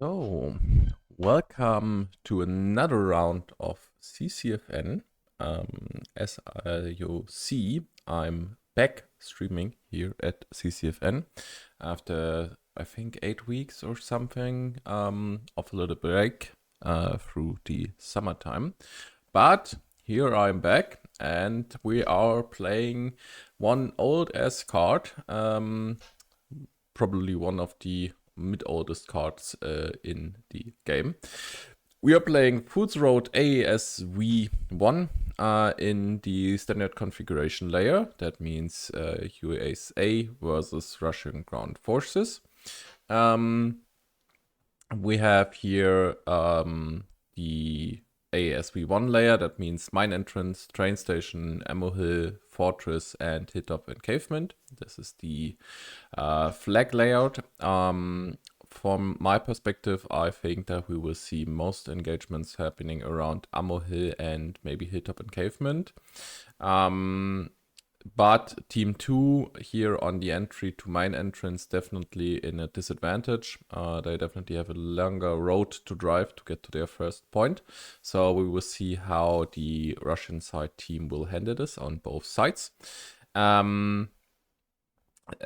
So, welcome to another round of CCFN. As you see, I'm back streaming here at CCFN after I think 8 weeks or something of a little break through the summertime. But here I'm back and we are playing one old ass card. Probably one of the mid-oldest cards in the game. We are playing Foods Road ASV1 in the standard configuration layer. That means USA versus Russian ground forces. We have here the ASV1 layer. That means mine entrance, train station, ammo hill, fortress, and hilltop encampment. This is the flag layout. From my perspective, I think that we will see most engagements happening around ammo hill and maybe hilltop encampment. But Team 2 here on the entry to mine entrance definitely in a disadvantage. They definitely have a longer road to drive to get to their first point. So we will see how the Russian side team will handle this on both sides.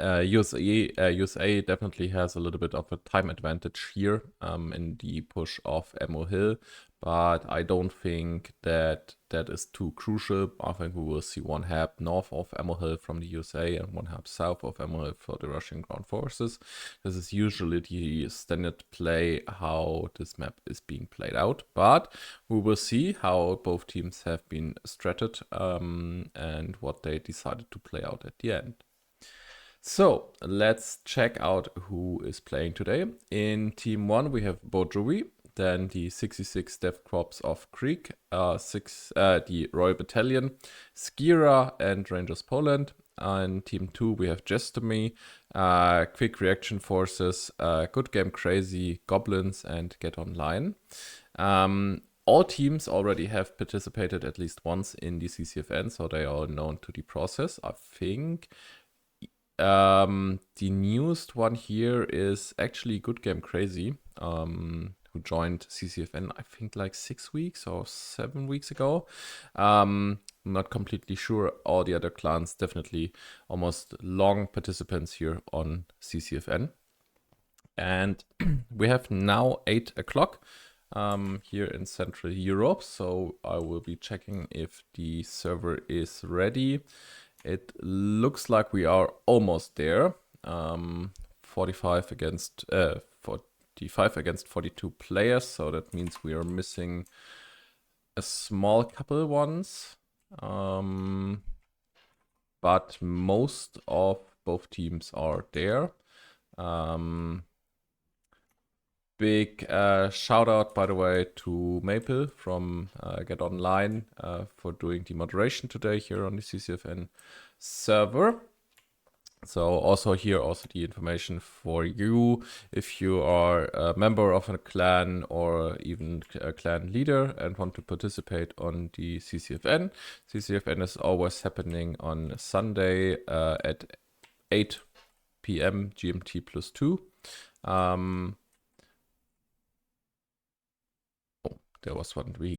USA definitely has a little bit of a time advantage here in the push of Ammo Hill, but I don't think that that is too crucial. I think we will see one hab north of Ammo Hill from the USA and one hab south of Ammo Hill for the Russian ground forces. This is usually the standard play how this map is being played out, but we will see how both teams have been stratted and what they decided to play out at the end. So let's check out who is playing today. In Team 1 we have Bojovi, then the 66 Death Corps of Creek, the Royal Battalion, Skira and Rangers Poland. In Team 2 we have Jestomy, Quick Reaction Forces, Good Game Crazy, Goblins and Get Online. All teams already have participated at least once in the CCFN, so they are known to the process. I think the newest one here is actually Good Game Crazy, who joined CCFN, I think like 6 weeks or 7 weeks ago. Not completely sure. All the other clans definitely almost long participants here on CCFN. And we have now 8 o'clock here in Central Europe. So I will be checking if the server is ready. It looks like we are almost there. 45 against 42 players, so that means we are missing a small couple ones. But most of both teams are there. Big shout out, by the way, to Maple from Get Online for doing the moderation today here on the CCFN server. So also here, also the information for you, if you are a member of a clan or even a clan leader and want to participate on the CCFN. CCFN is always happening on Sunday at 8 p.m. GMT plus 2. There was one we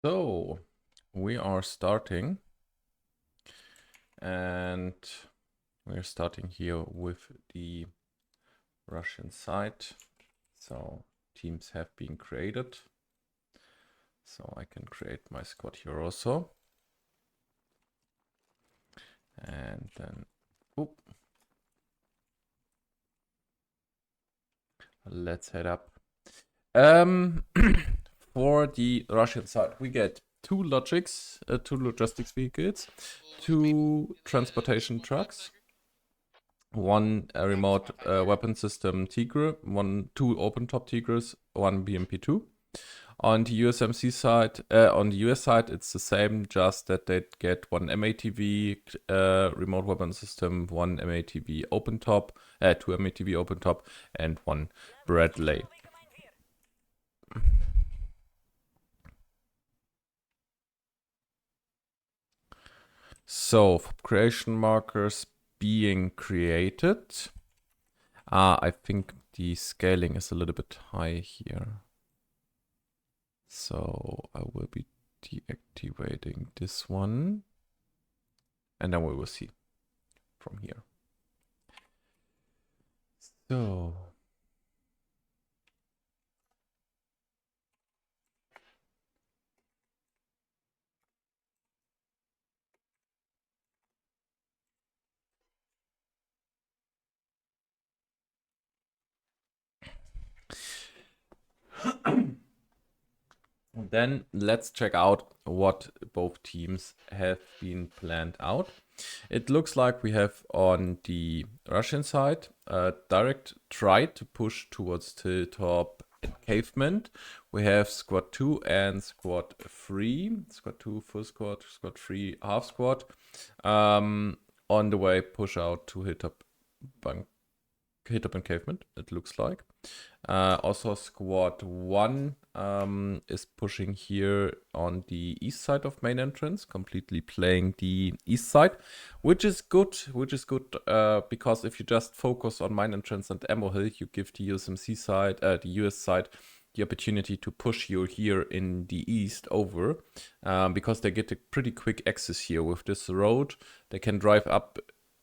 So we are starting, and we're starting here with the Russian side. So teams have been created. So I can create my squad here also. And then, let's head up. For the Russian side, we get two logistics vehicles, two transportation trucks, one remote weapon system Tigre, two open top Tigres, one BMP2. On the USMC side, on the US side, it's the same, just that they get one MATV remote weapon system, one MATV open top, two MATV open top, and one Bradley. So, creation markers being created. I think the scaling is a little bit high here. So I will be deactivating this one. And then we will see from here. So then let's check out what both teams have been planned out. It looks like we have on the Russian side direct try to push towards Hilltop Encavement. We have squad 2 and squad 3. Squad 2 full squad, squad 3 half squad. On the way push out to Hilltop Encavement, it looks like. Also squad 1 is pushing here on the east side of main entrance, completely playing the east side, which is good because if you just focus on main entrance and ammo hill, you give the USMC side, the US side, the opportunity to push you here in the east over, because they get a pretty quick access here with this road. They can drive up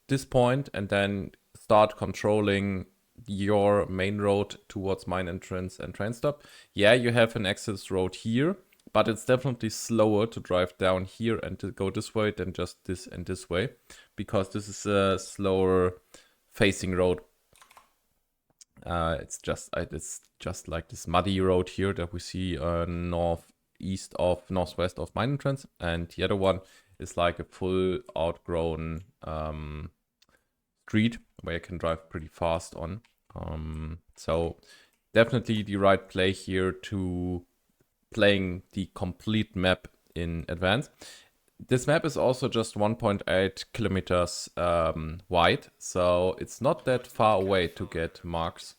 this point and then start controlling your main road towards mine entrance and train stop. Yeah, you have an access road here, but it's definitely slower to drive down here and to go this way than just this and this way, because this is a slower facing road. It's just like this muddy road here that we see northwest of mine entrance, and the other one is like a full outgrown street where you can drive pretty fast on. So definitely the right play here to playing the complete map in advance. This map is also just 1.8 kilometers wide, so it's not that far away to get marks.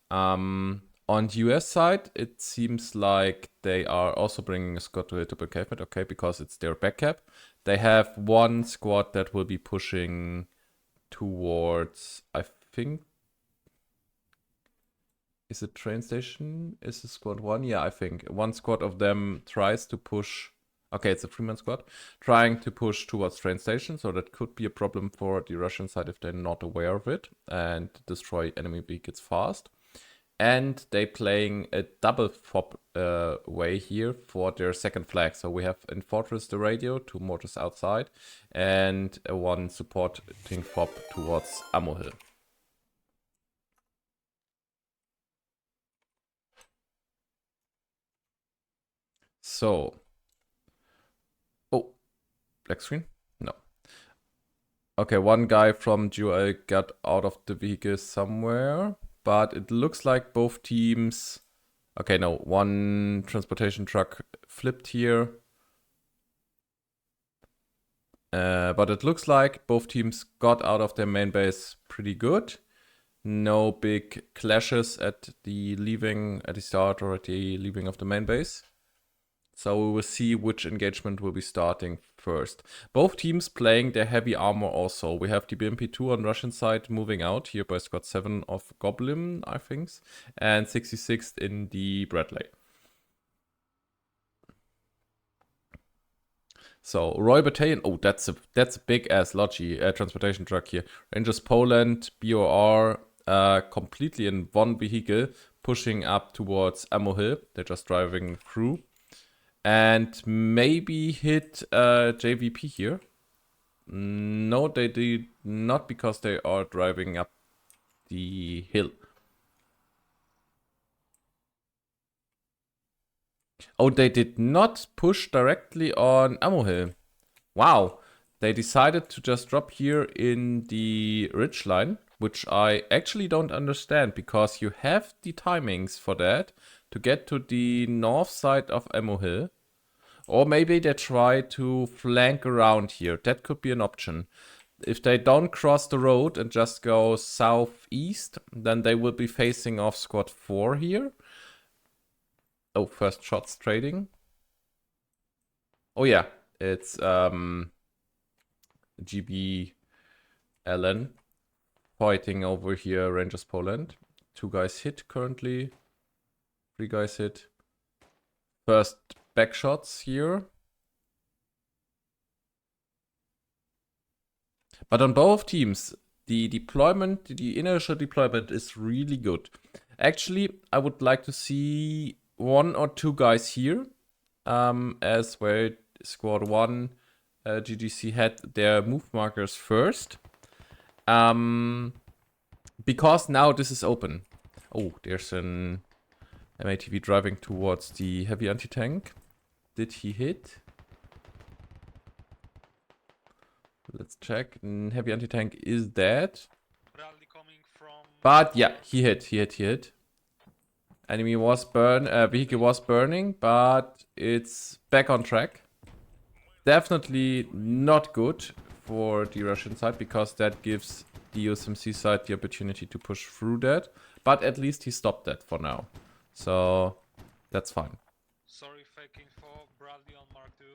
On the US side, it seems like they are also bringing a squad to Hilltop Encavement, okay, because it's their back cap. They have one squad that will be pushing towards, I think, is it train station? Is it squad 1? Yeah, I think one squad of them tries to push. Okay, it's a 3-man squad trying to push towards train station, so that could be a problem for the Russian side if they're not aware of it and destroy enemy vehicles fast. And they playing a double FOB way here for their second flag. So we have in Fortress the radio, 2 mortars outside, and one supporting FOB towards Ammo Hill. So, oh, black screen? No. Okay, one guy from GOL got out of the vehicle somewhere, but it looks like both teams. Okay, no, one transportation truck flipped here. But it looks like both teams got out of their main base pretty good. No big clashes at the start or at the leaving of the main base. So we will see which engagement will be starting first. Both teams playing their heavy armor also. We have the BMP2 on Russian side moving out here by squad 7 of Goblin, I think, and 66th in the Bradley. So Royal Battalion. Oh, that's a big ass Logi transportation truck here. Rangers Poland, BOR, completely in one vehicle, pushing up towards Ammo Hill. They're just driving through, and maybe hit JVP here. No, they did not, because they are driving up the hill. Oh, they did not push directly on Ammo Hill. Wow. They decided to just drop here in the ridge line, which I actually don't understand, because you have the timings for that to get to the north side of Ammo Hill. Or maybe they try to flank around here. That could be an option. If they don't cross the road and just go southeast, then they will be facing off squad 4 here. Oh, first shots trading. Oh yeah, it's GB Allen fighting over here, Rangers Poland. 2 guys hit currently. 3 guys hit. First back shots here. But on both teams, the initial deployment is really good. Actually, I would like to see 1 or 2 guys here, as where squad 1 GGC had their move markers first. Because now this is open. Oh, there's an MATV driving towards the heavy anti-tank. Did he hit? Let's check. Heavy anti-tank is dead. But yeah, he hit. Enemy was vehicle was burning, but it's back on track. Definitely not good for the Russian side, because that gives the USMC side the opportunity to push through that. But at least he stopped that for now. So that's fine. Sorry, faking for Bradley on Mark II.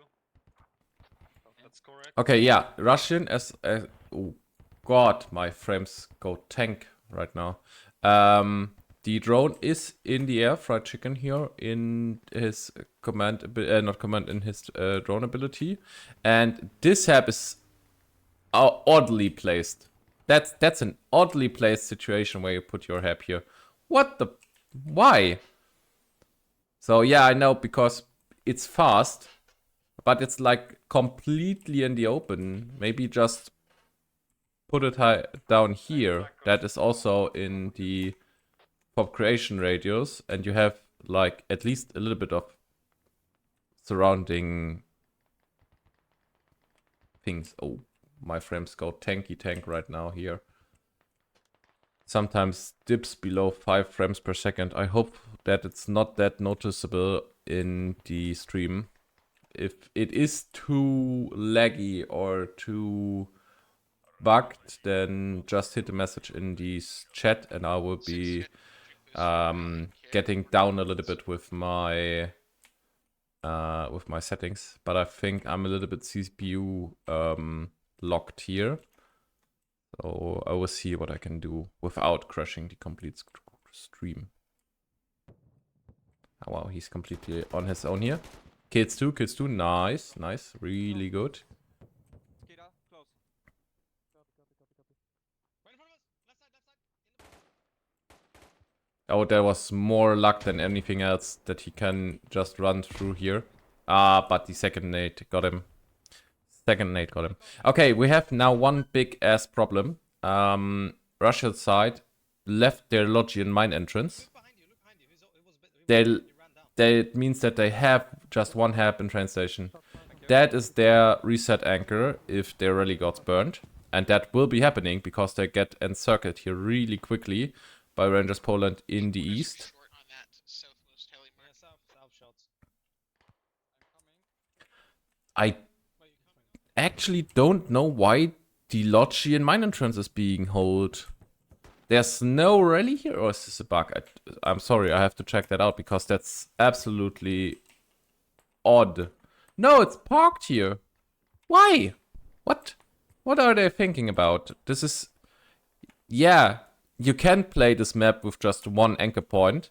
That's correct. Okay, yeah, Russian as oh god, my frames go tank right now. The drone is in the air, fried chicken here in his in his drone ability, and this hab is oddly placed. That's an oddly placed situation where you put your hab here. What the? Why? So yeah, I know, because it's fast, but it's like completely in the open. Maybe just put it down here. That is also in the pop creation radius, and you have like at least a little bit of surrounding things. Oh, my frames go tanky tank right now here. Sometimes dips below 5 frames per second. I hope that it's not that noticeable in the stream. If it is too laggy or too bugged, then just hit a message in the chat, and I will be getting down a little bit with my settings. But I think I'm a little bit CPU locked here, so I will see what I can do without crashing the complete stream. Oh wow, he's completely on his own here. Kills two, nice, really good. Oh, there was more luck than anything else that he can just run through here. But the second nade got him. Okay, we have now one big ass problem. Russia's side left their Logian mine entrance. That means that they have just one hab in train station. That is their reset anchor if their rally got burned. And that will be happening because they get encircled here really quickly by Rangers Poland in the east. I actually don't know why the Logian mine entrance is being held. There's no rally here, or is this a bug? I'm sorry, I have to check that out, because that's absolutely odd. No, it's parked here. Why? What? What are they thinking about? This is... Yeah, you can play this map with just one anchor point,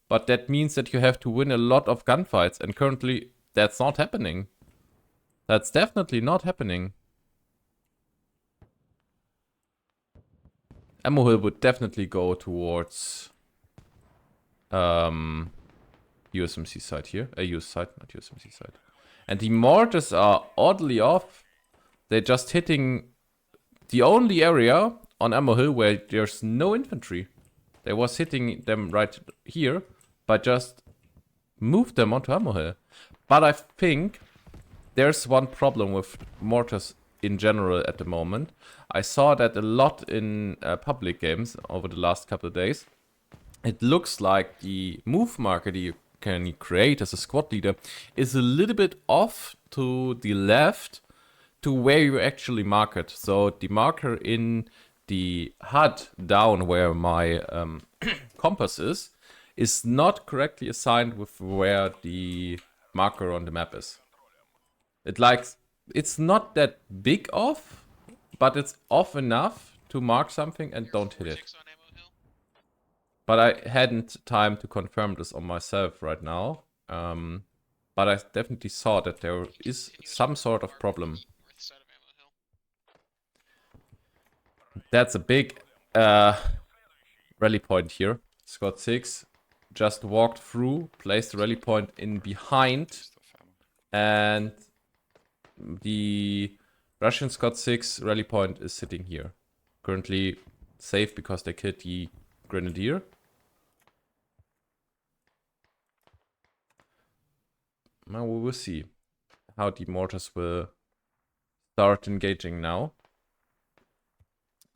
but that means that you have to win a lot of gunfights, and currently that's not happening. That's definitely not happening. Ammo Hill would definitely go towards USMC side here. US side, not USMC side. And the mortars are oddly off. They're just hitting the only area on Ammo Hill where there's no infantry. They was hitting them right here, but just moved them onto Ammo Hill. But I think there's one problem with mortars in general at the moment. I saw that a lot in public games over the last couple of days. It looks like the move marker that you can create as a squad leader is a little bit off to the left to where you actually mark it. So the marker in the HUD down where my compass is not correctly assigned with where the marker on the map is. It's not that big off, but it's off enough to mark something and don't hit it. But I hadn't time to confirm this on myself right now. But I definitely saw that there is some sort of problem. That's a big rally point here. Squad 6 just walked through, placed the rally point in behind, and the Russian Squad 6 rally point is sitting here. Currently safe because they killed the Grenadier. Now we will see how the mortars will start engaging now.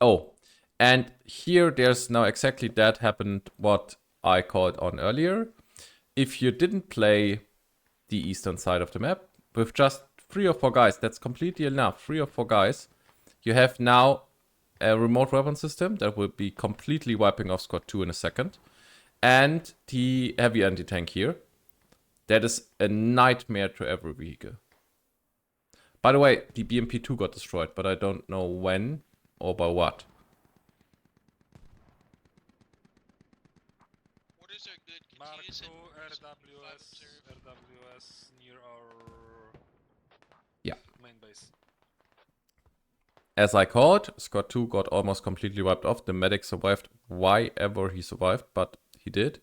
Oh, and here there's now exactly that happened what I called on earlier. If you didn't play the eastern side of the map with just 3 or 4 guys, that's completely enough. 3 or 4 guys. You have now a remote weapon system that will be completely wiping off Squad 2 in a second. And the heavy anti-tank here. That is a nightmare to every vehicle. By the way, the BMP-2 got destroyed, but I don't know when or by what. What is our good Mark continuous 2 and RWS near our main base. As I called, Squad 2 got almost completely wiped off. The medic survived why ever he survived, but he did.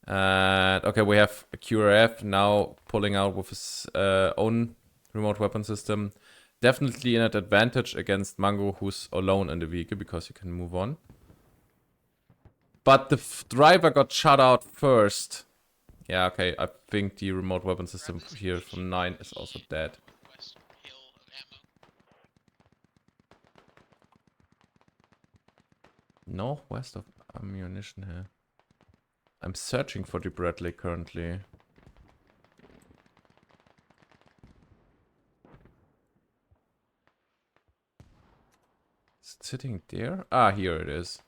And okay, we have a QRF now pulling out with his own remote weapon system. Definitely an advantage against Mango, who's alone in the vehicle because he can move on. But the driver got shot out first. Yeah, okay, I think the remote weapon system here from 9 is also dead. West hill of ammo. Northwest of ammunition here. I'm searching for the Bradley currently. Is it sitting there? Ah, here it is.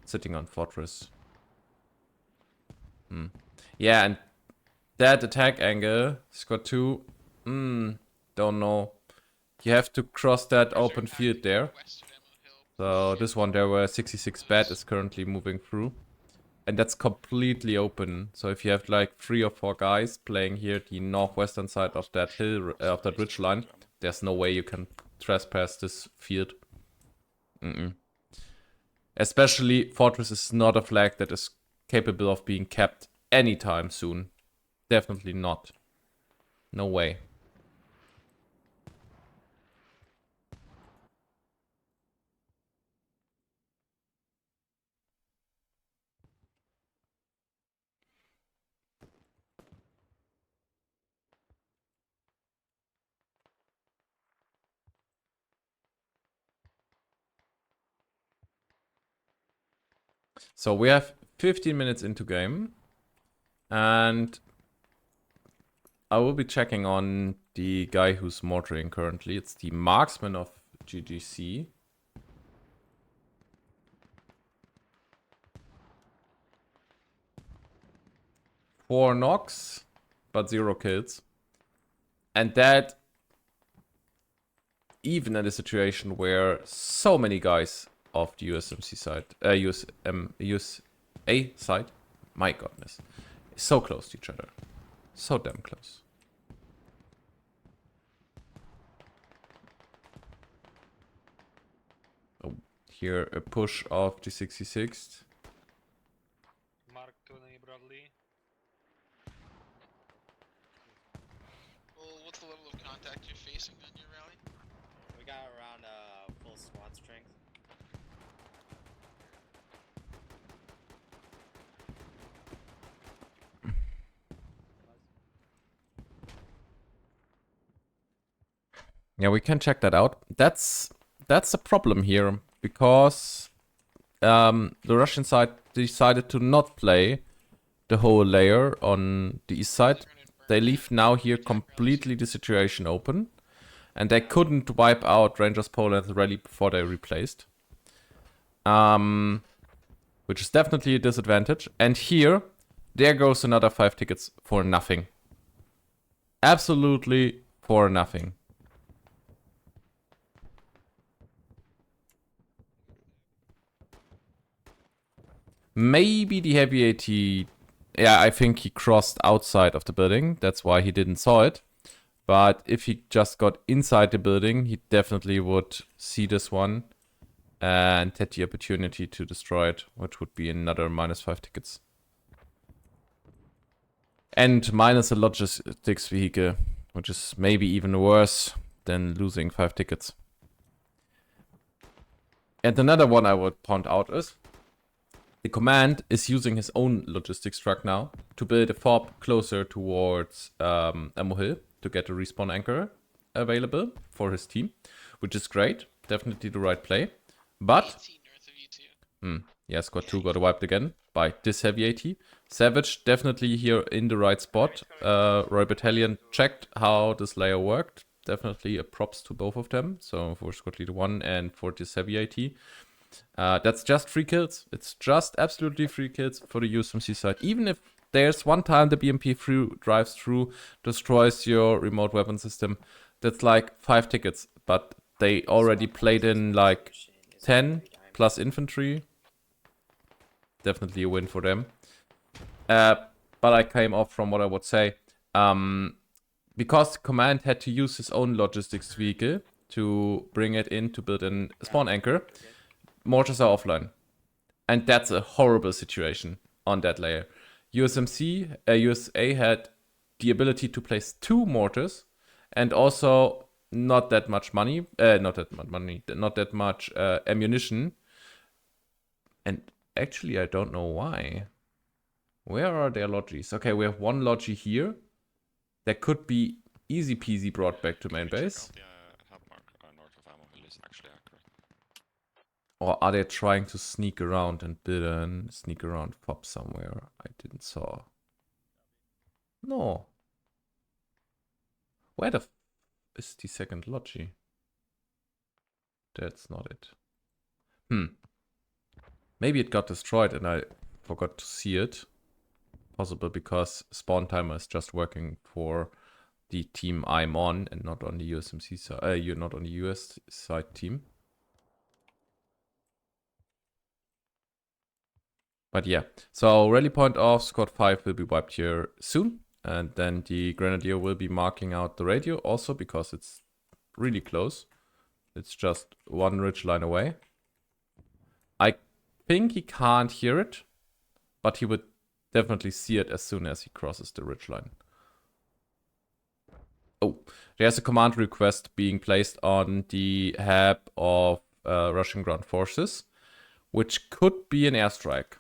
Sitting on Fortress. Yeah, and that attack angle, Squad 2, don't know. You have to cross that open field there. West of Ammo Hill. So this one there where 66 bat is currently moving through. And that's completely open. So if you have like 3 or 4 guys playing here the northwestern side of that hill, of that ridge line, there's no way you can trespass this field. Especially Fortress is not a flag that is capable of being kept anytime soon. Definitely not. No way. So we have 15 minutes into game. And I will be checking on the guy who's mortaring currently. It's the marksman of GGC. Four knocks, but 0 kills. And that even in a situation where so many guys of the USMC side, USA side, my goodness, so close to each other. So damn close. Here, a push of the 66th. Mark 2 Bradley. Well, what's the level of contact you're facing on your rally? We got around full SWAT strength. Yeah, we can check that out. That's the problem here, because the Russian side decided to not play the whole layer on the east side. They leave now here completely the situation open, and they couldn't wipe out Rangers Poland rally before they replaced. Which is definitely a disadvantage. And here, there goes another 5 tickets for nothing. Absolutely for nothing. Maybe the heavy AT... Yeah, I think he crossed outside of the building. That's why he didn't saw it. But if he just got inside the building, he definitely would see this one and had the opportunity to destroy it, which would be another -5 tickets. And minus a logistics vehicle, which is maybe even worse than losing 5 tickets. And another one I would point out is the command is using his own logistics truck now to build a fob closer towards Ammo Hill to get a respawn anchor available for his team, which is great. Definitely the right play. But 18 north of you two. yeah, squad 2 got wiped again by this heavy AT. Savage definitely here in the right spot. Roy Battalion checked how this layer worked. Definitely a props to both of them. So for squad leader 1 and for this heavy AT. That's just 3 kills. It's just absolutely 3 kills for the USMC side. Even if there's one time the BMP drives through, destroys your remote weapon system, that's like 5 tickets. But they already played in like 10 plus infantry. Definitely a win for them. But I came off from what I would say. Because command had to use his own logistics vehicle to bring it in to build a spawn anchor, mortars are offline. And that's a horrible situation on that layer. USA had the ability to place 2 mortars and also not that much money, not that much ammunition. And actually, I don't know why. Where are their lodges? Okay, we have one lodge here. That could be easy peasy brought back to main base. North of Ammo Hill is actually accurate. Or are they trying to sneak around and build a sneak around fob somewhere? I didn't saw. No. Where the f is the second lodge? That's not it. Maybe it got destroyed and I forgot to see it. Possible because spawn timer is just working for the team I'm on and not on the USMC side. You're not on the US side team. But yeah, so rally point off, squad 5 will be wiped here soon. And then the Grenadier will be marking out the radio also because it's really close. It's just one ridge line away. I think he can't hear it, but he would definitely see it as soon as he crosses the ridge line. Oh, there's a command request being placed on the hab of Russian ground forces, which could be an airstrike.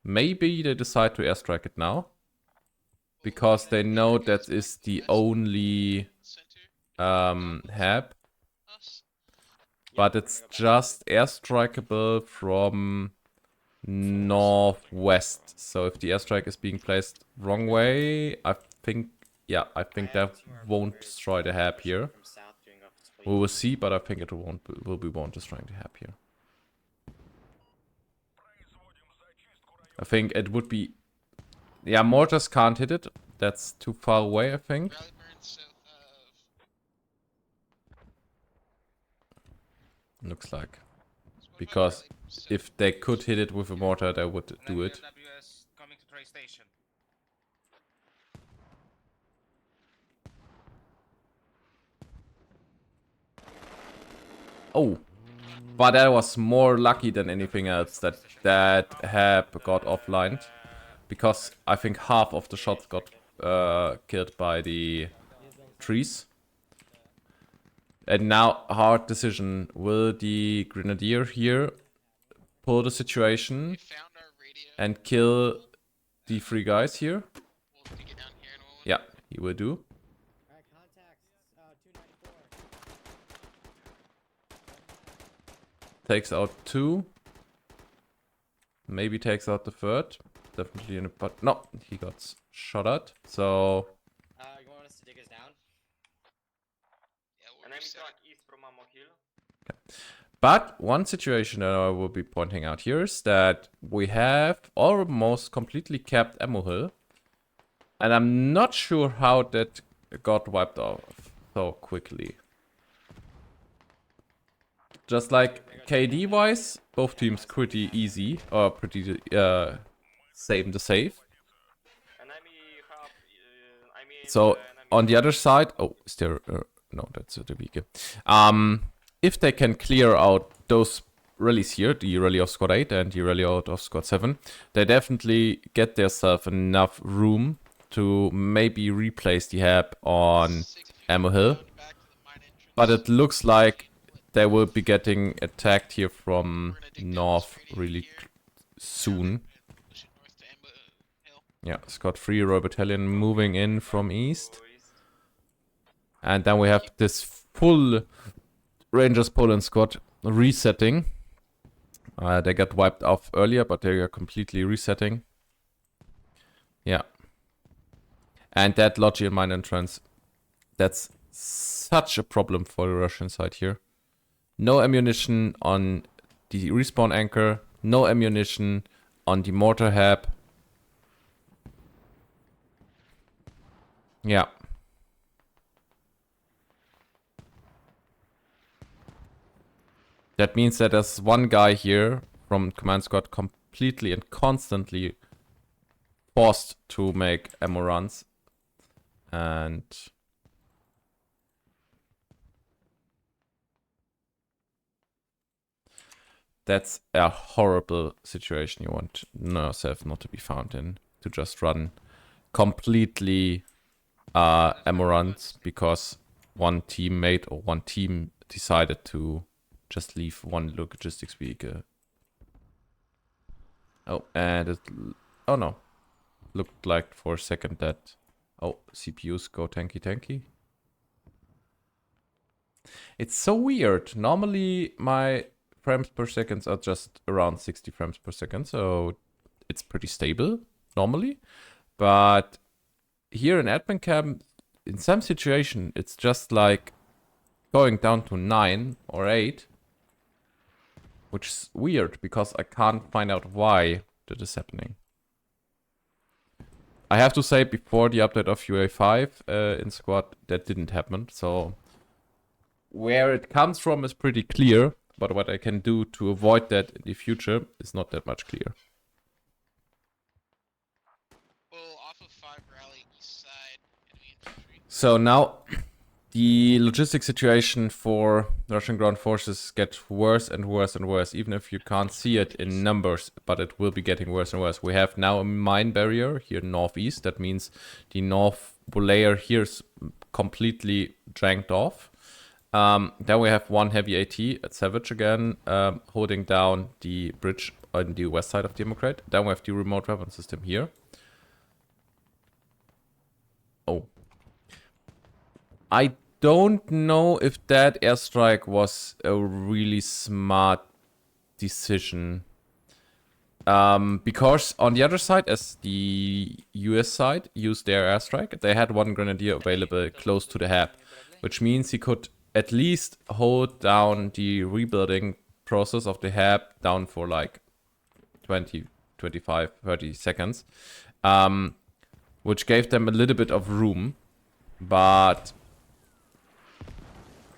Maybe they decide to airstrike it now, because they know that is the only hab, but it's just airstrikeable from northwest. So if the airstrike is being placed wrong way, I think that won't destroy the hab here. We will see, but I think it won't destroy the hab here. I think it would be... Yeah, mortars can't hit it. That's too far away, I think. Looks like. Because if they could hit it with a mortar, they would do it. Coming to train station. Oh. But that was more lucky than anything else that Hab got offlined. Because I think half of the shots got killed by the trees. And now, hard decision. Will the Grenadier here pull the situation We found our radio. and kill the 3 guys here? We'll take it down here in a moment. Yeah, he will do. Alright, contacts, 294. Takes out 2. Maybe takes out the 3rd. Definitely in a but no, he got shot at. So You want us to dig us down? Yeah, we'll Enemy reset truck it. east from Ammo Hill. but one situation that I will be pointing out here is that we have almost completely capped ammo hill. And I'm not sure how that got wiped off so quickly. Just like KD wise, both teams pretty easy or pretty same to save. Enemy have, I mean, So enemy on the other side, oh, is there? No, that's the weaker. If they can clear out those rallies here, the rally of Squad 8 and the rally out of Squad 7, they definitely get themselves enough room to maybe replace the Hab on 6 feet Ammo Hill. down, back to the mine entrance. But it looks like they will be getting attacked here from We're gonna dig down this north radio really here. soon. And push it north to Amber Hill. Yeah, Squad 3 Royal Battalion moving in from east. And then we have this full Rangers Poland squad resetting. They got wiped off earlier, but they are completely resetting. Yeah. And that Logian mine entrance, that's such a problem for the Russian side here. No ammunition on the respawn anchor, no ammunition on the mortar hab. Yeah. That means that there's one guy here from command squad completely and constantly forced to make ammo runs. And that's a horrible situation you want yourself not to be found in. To just run completely ammo runs because one teammate or one team decided to just leave one logistics vehicle. Oh, and it... Oh no. Looked like for a second that... Oh, CPUs go tanky. It's so weird. Normally my frames per second are just around 60 frames per second, so it's pretty stable normally. But here in admin cam, in some situation, it's just like going down to 9 or 8. Which is weird, because I can't find out why that is happening. I have to say, before the update of UA5 in squad, that didn't happen. So, where it comes from is pretty clear. But what I can do to avoid that in the future is not that much clear. Well, off of 5 rally east side, enemy infantry. So now, the logistics situation for Russian ground forces gets worse and worse and worse, even if you can't see it in numbers, but it will be getting worse and worse. We have now a mine barrier here northeast. That means the north layer here is completely dranked off. Then we have one heavy AT at Savage again, holding down the bridge on the west side of Democrat. Then we have the remote weapon system here. Oh. I don't know if that airstrike was a really smart decision. Because on the other side, as the US side used their airstrike, they had one grenadier available close to the hab, which means he could at least hold down the rebuilding process of the hab down for like 20, 25, 30 seconds, which gave them a little bit of room, but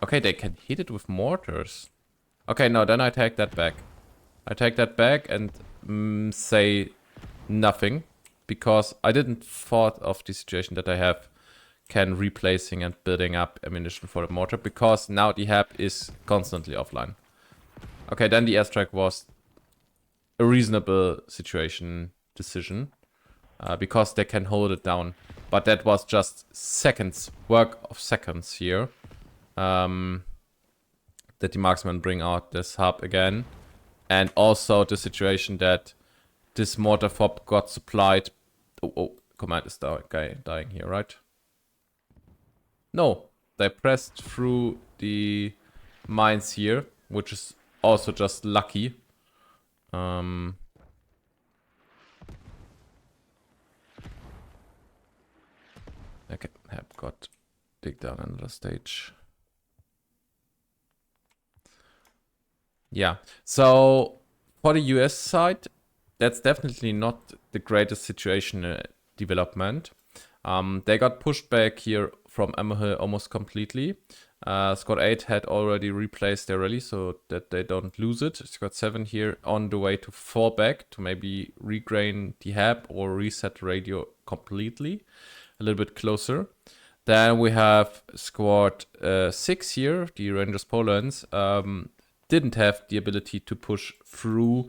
okay, they can hit it with mortars. Okay, no, then I take that back. I take that back and say nothing, because I didn't thought of the situation that I have can replacing and building up ammunition for the mortar, because now the hab is constantly offline. Okay, then the airstrike was a reasonable decision, because they can hold it down. But that was just work of seconds here. That the marksmen bring out this hub again. And also the situation that this mortar fob got supplied. Oh, command is dying here, right? No, they pressed through the mines here, which is also just lucky. Okay, have got dig down another stage. Yeah, so for the US side, that's definitely not the greatest situation development. They got pushed back here from Ammo Hill almost completely. Squad 8 had already replaced their rally so that they don't lose it. Squad 7 here on the way to fall back to maybe regrain the hab or reset the radio completely. A little bit closer. Then we have Squad 6 here, the Rangers Polands, didn't have the ability to push through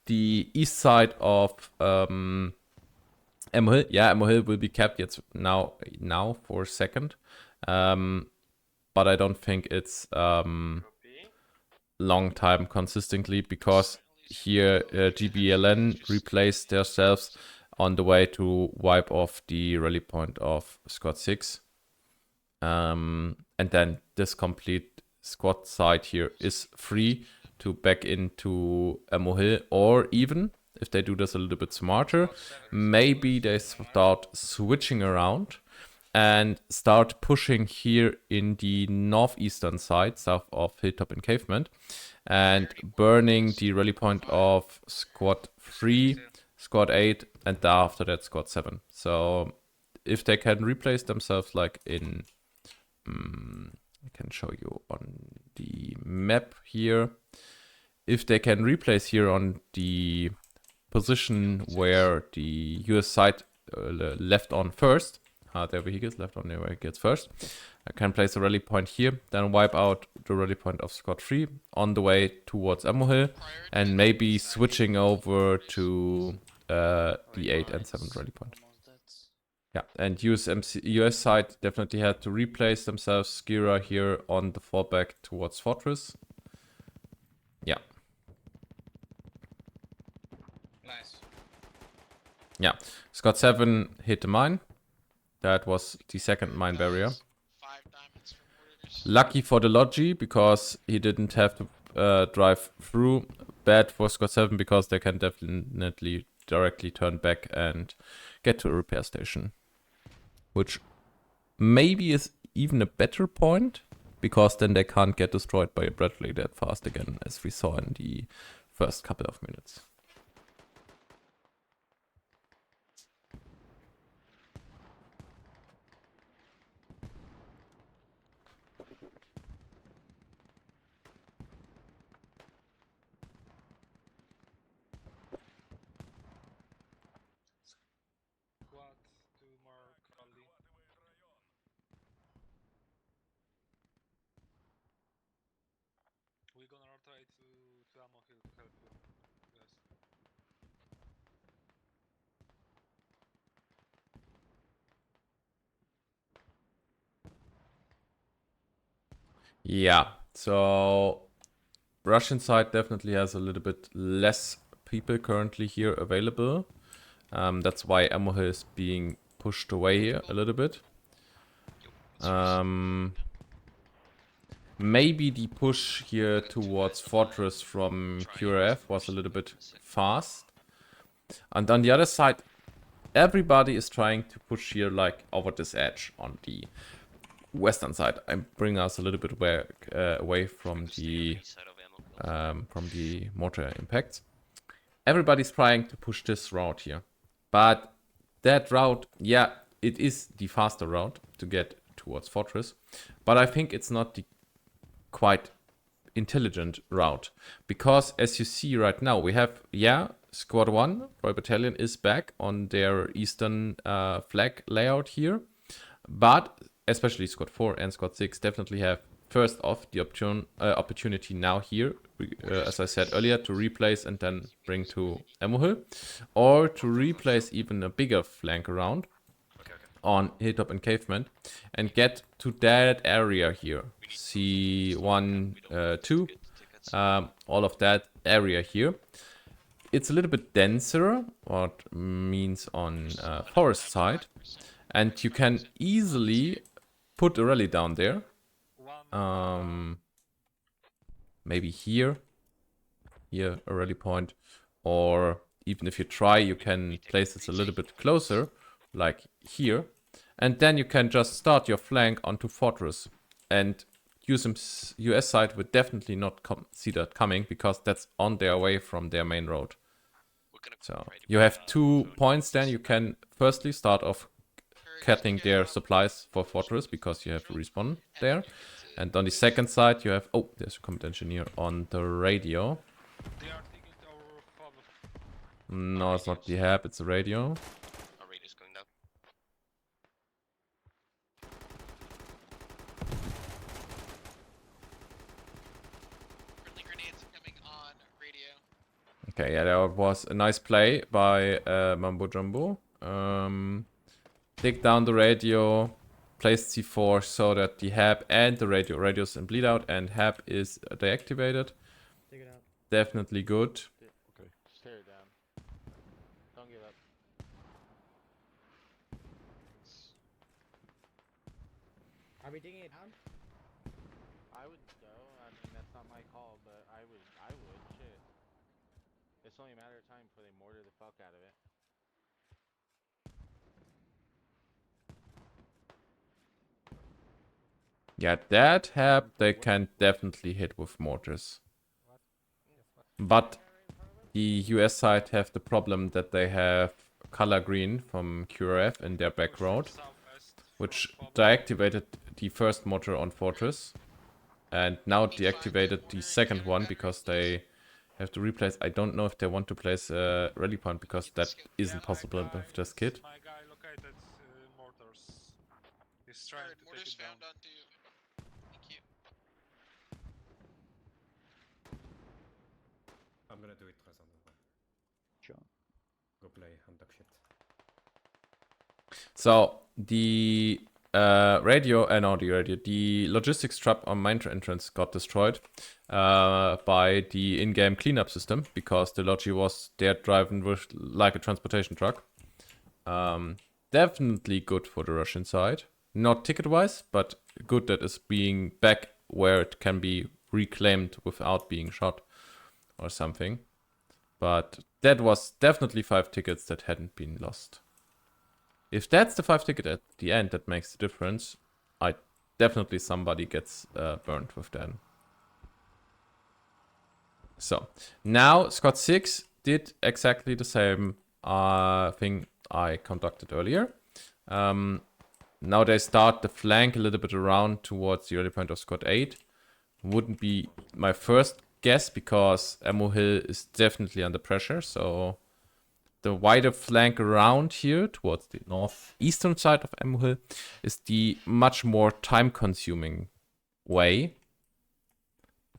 the east side of Ammo Hill. Yeah, Ammo Hill will be kept yet now for a second. But I don't think it's long time consistently because here GBLN replaced themselves on the way to wipe off the rally point of Squad 6. And then this complete squad side here is free to back into Ammo Hill, or even if they do this a little bit smarter, maybe they start switching around and start pushing here in the northeastern side, south of Hilltop Encavement, and burning the rally point of Squad 3, Squad 8, and after that Squad 7. So if they can replace themselves like in... I can show you on the map here. If they can replace here on the position where the US side left on first, their vehicles left on their vehicles first, I can place a rally point here, then wipe out the rally point of Squad 3 on the way towards Ammo Hill, and maybe switching over to the 8 and 7 rally point. Yeah, and US side definitely had to replace themselves. Skira here on the fallback towards Fortress. Yeah. Nice. Yeah, Squad 7 hit the mine. That was the second mine barrier. 5 diamonds for mortars. Lucky for the Logi because he didn't have to drive through. Bad for Squad 7 because they can definitely directly turn back and get to a repair station. Which maybe is even a better point, because then they can't get destroyed by a Bradley that fast again, as we saw in the first couple of minutes. Squad to mark Ali. We're gonna rotate to Ammo Hill to help you. Yes. Yeah, so Russian side definitely has a little bit less people currently here available. That's why Ammo Hill is being pushed away here a little bit. Maybe the push here towards Fortress from QRF was a little bit fast. And on the other side, everybody is trying to push here like over this edge on the western side. I bring us a little bit away from the mortar impacts. Everybody's trying to push this route here. But that route, yeah, it is the faster route to get towards Fortress. But I think it's not the quite intelligent route. Because as you see right now, we have, Squad 1, Royal Battalion, is back on their eastern flag layout here. But especially Squad 4 and Squad 6 definitely have first off the opportunity now here, as I said earlier, to replace and then bring to Ammo Hill, or to replace even a bigger flank around on Hilltop Encavement and get to that area here. C1, 2, all of that area here. It's a little bit denser, what means on forest side, and you can easily put a rally down there. Maybe here a rally point, or even if you try, you can place this a little bit closer, like here, and then you can just start your flank onto Fortress, and US side would definitely not see that coming, because that's on their way from their main road. So you have 2 points then. You can firstly start off cutting their supplies for Fortress, because you have to respawn there. And on the second side you have, oh, there's a combat engineer on the radio. They are taking our fob. No, it's not the hab, it's a radio. Our radio's going down. Friendly grenades coming on radio. Okay, yeah, that was a nice play by Mambo Jumbo. Take down the radio, place C4 so that the hab and the radio's in bleed out, and hab is deactivated. Take it out. Definitely good. Okay, just tear it down. Don't give up. Are we digging it down? I would go. I mean, that's not my call, but I would. Shit. It's only a matter of time before they mortar the fuck out of it. Yeah, that hab they can definitely hit with mortars. But the US side have the problem that they have color green from QRF in their back road, Southwest which from fob. deactivated the first mortar on Fortress, and now deactivated the second one because they have to replace. I don't know if they want to place a rally point, because that isn't possible with this kit. My guy located mortars. He's trying Alright, to take mortars it down. found onto you. Thank you. I'm gonna do it, Razan. Sure. Go play Hunter shit. So the the logistics trap on mine entrance got destroyed by the in-game cleanup system, because the Logi was there driving with like a transportation truck. Definitely good for the Russian side. Not ticket-wise, but good that it's being back where it can be reclaimed without being shot or something. But that was definitely 5 tickets that hadn't been lost. If that's the 5 ticket at the end that makes the difference, definitely somebody gets burned with that. So now Squad 6 did exactly the same thing I conducted earlier. Now they start the flank a little bit around towards the early point of Squad 8. Wouldn't be my first guess, because Ammo Hill is definitely under pressure. So the wider flank around here towards the northeastern side of Ammo Hill is the much more time-consuming way.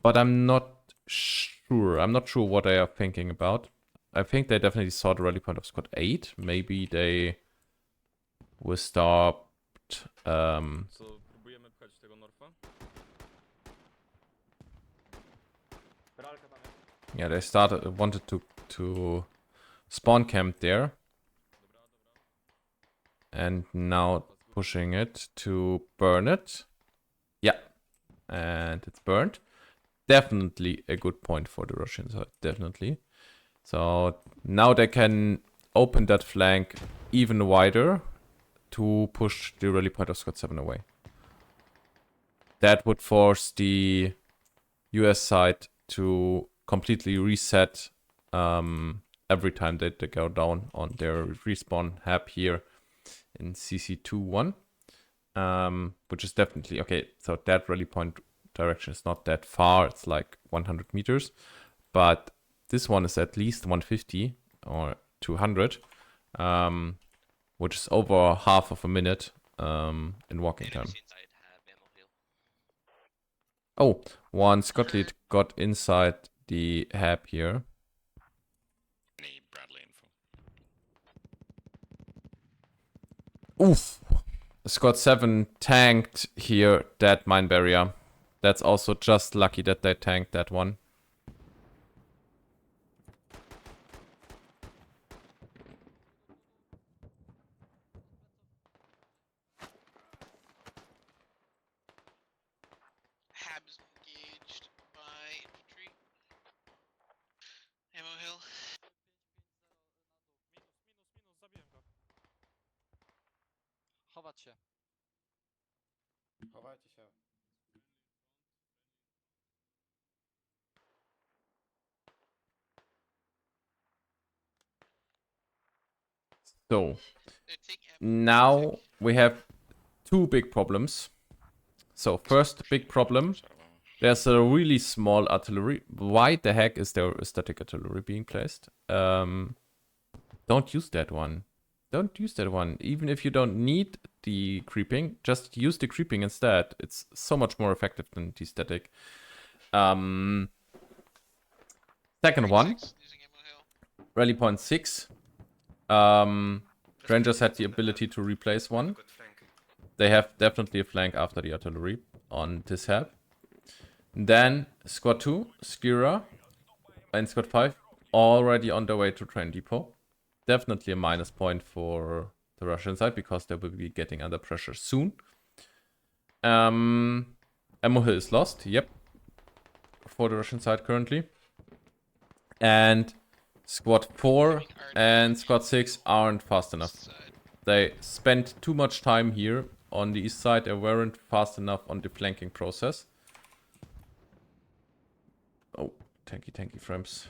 But I'm not sure. I'm not sure what they are thinking about. I think they definitely saw the rally point of Squad 8. Maybe they were stopped. Próbujemy pchać tego Norfa? Yeah, they wanted to spawn camp there. And now pushing it to burn it. Yeah. And it's burned. Definitely a good point for the Russian side. Definitely. So now they can open that flank even wider to push the rally point of Squad 7 away. That would force the US side to completely reset every time that they go down on their respawn hab here in CC21. Which is definitely okay. So that rally point direction is not that far. It's like 100 meters. But this one is at least 150 or 200. Which is over half of a minute in walking time. Oh, one Scott lead got inside the hab here. Any Bradley info? Oof. Scott 7 tanked here that mine barrier. That's also just lucky that they tanked that one. Habs engaged by infantry. Ammo hill. Chować się. Chowajcie się. So, Take ammo. now we have two big problems. So, first big problem. There's a really small artillery. Why the heck is there a static artillery being placed? Don't use that one. Don't use that one. Even if you don't need the creeping, just use the creeping instead. It's so much more effective than the static. Second one, Losing ammo hill. rally point 6. Rangers had the ability to replace one. Good flank. They have definitely a flank after the artillery on this hab. Then squad 2, Skira, and squad 5 already on their way to train depot. Definitely a minus point for the Russian side because they will be getting under pressure soon. Ammo hill is lost, yep, for the Russian side currently. And squad 4 and squad 6 aren't fast enough. Side. They spent too much time here on the east side. They weren't fast enough on the flanking process. Oh, tanky frames.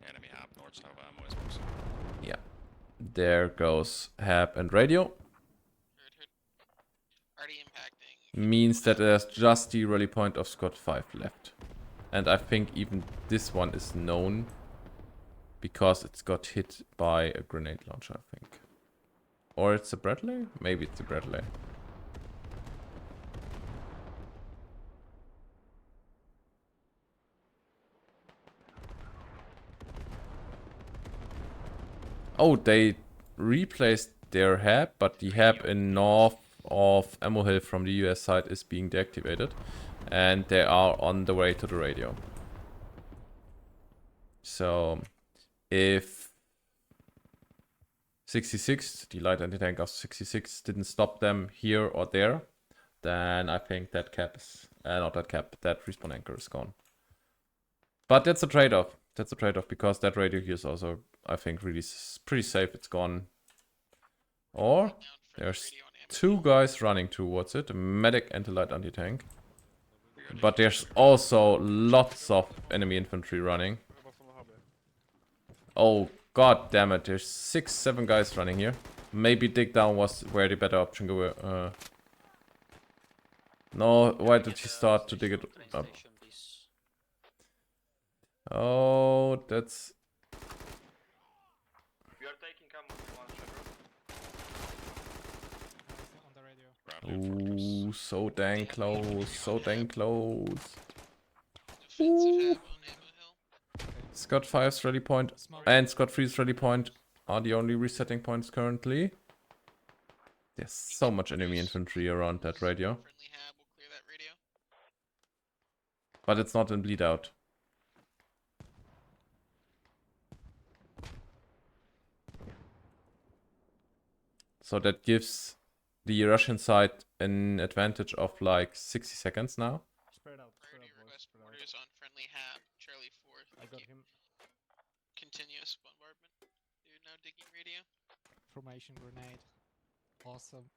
Enemy hab north south ammo is boxing. Yeah. There goes hab and radio. Heard. Already impacting. Means that there's just the rally point of squad 5 left. And I think even this one is known because it's got hit by a grenade launcher, I think. Or it's a Bradley? Maybe it's a Bradley. Oh, they replaced their hab, but the hab in north of Ammo Hill from the US side is being deactivated. And they are on the way to the radio. So, if 66, the light anti-tank of 66 didn't stop them here or there, then I think that cap is, not that cap, that respawn anchor is gone. But that's a trade-off. That's a trade-off because that radio here is also, I think, really pretty safe. It's gone. Or Down for there's radio on ammo two hill. guys running towards it, a medic and a light anti-tank. But there's also lots of enemy infantry running. Oh, god damn it. There's 6-7 guys running here. Maybe dig down was where the better option go. No, why did he start to dig it up? Oh, that's... We are taking ammo one Chevron. On the radio. Bradley in fortress. Ooh, so dang close. So dang close. Defensive hab on ammo hill. Scott 5's rally point and Scott 3's rally point are the only resetting points currently. There's so much enemy infantry around that radio. Friendly hab will clear that radio. But it's not in bleed out. So that gives the Russian side an advantage of like 60 seconds now. Spread out, Priority boys, request spread out. orders on friendly hab. Charlie 4. I Thank got you. him. Continuous bombardment. Dude, now digging radio. Formation grenade. Awesome.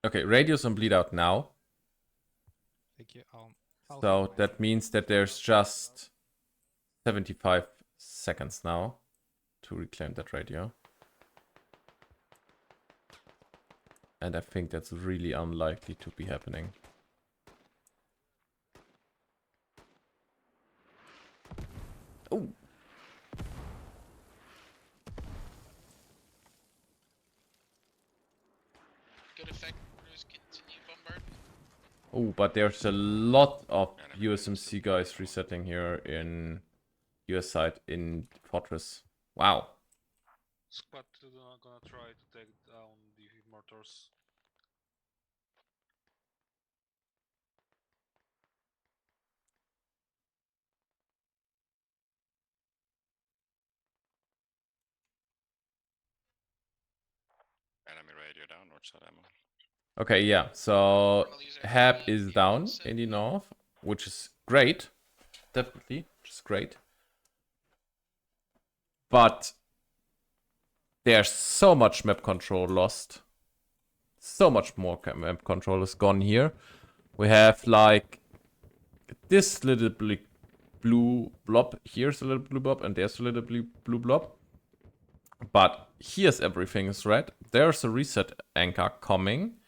Okay, radio's on bleed out now. Thank you. I'll So help that means that there's just 75 seconds now to reclaim that radio. And I think that's really unlikely to be happening. Oh, Good effect orders. Continue bombardment. Oh, but there's a lot of Enemy USMC guys resetting here in US side in Fortress. Wow. Squad 2 gonna try to take down the mortars. Enemy radio down, north side ammo. Okay, yeah. So Hab is down in the north, which is great. Definitely, which is great. But there's so much map control lost. So much more map control is gone here. We have like this little blue blob. Here's a little blue blob, and there's a little blue blob. But here's everything is red. There's a reset anchor coming.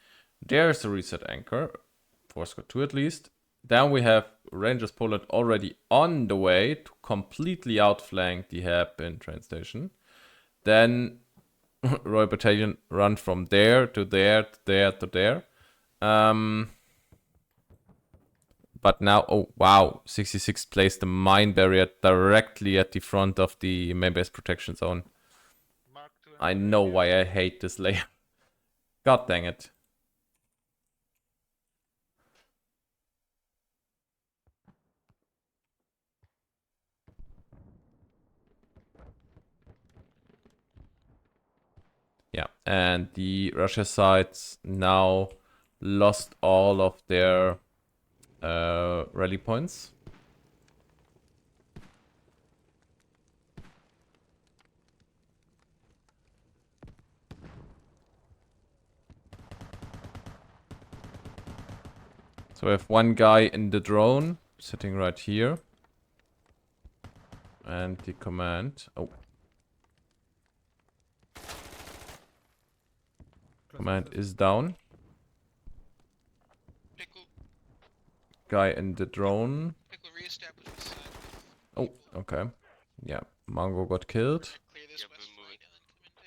There's a reset anchor for Squad 2 at least. Then we have Rangers Poland already on the way to completely outflank the Hab in train station. Then Royal Battalion run from there to there to there to there. But now, oh wow, 66 placed the mine barrier directly at the front of the main base protection zone. Mark 2 I know why I hate this layer. God dang it. Yeah, and the Russia sides now lost all of their rally points. So we have one guy in the drone sitting right here. And the command. Oh. Command is down. Pickle, Guy in the drone. Pickle reestablish the side. Oh, okay. Yeah, Mango got killed. Clear this Yep, west we'll move flank and then come into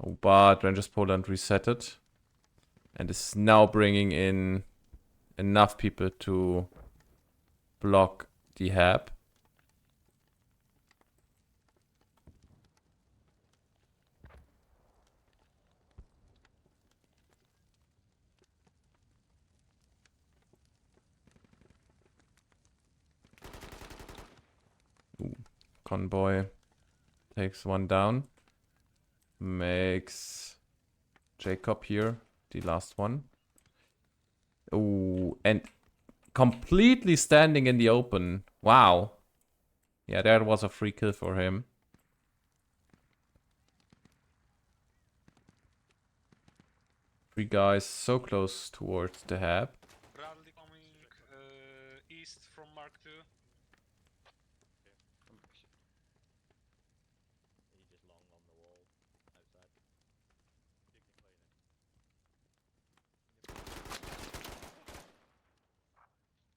ammo. Oh, but Rangers Poland resetted. And is now bringing in enough people to block the Hab. Ooh, convoy takes one down. Makes Jacob here the last one. Oh, and completely standing in the open. Wow. Yeah, that was a free kill for him. Three guys so close towards the Hab. Bradley coming east from Mark 2. He just long on the wall outside.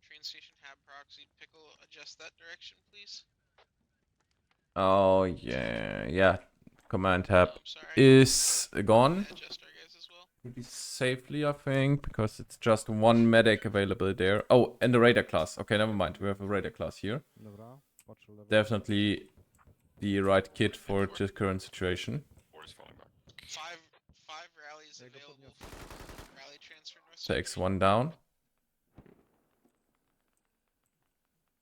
Train station have proxy. Pickle, adjust that direction, please. Oh, yeah. Yeah. Command Hab I'm sorry. is gone. Adjust our guys as well. Pretty safely, I think, because it's just one medic available there. Oh, and the radar class. Okay, never mind. We have a radar class here. Dobra, patrzę lewo. Definitely the right kit for the current situation. 4 is falling back. Five rallies Ja go available podniosę. for rally transfer north. Takes one down.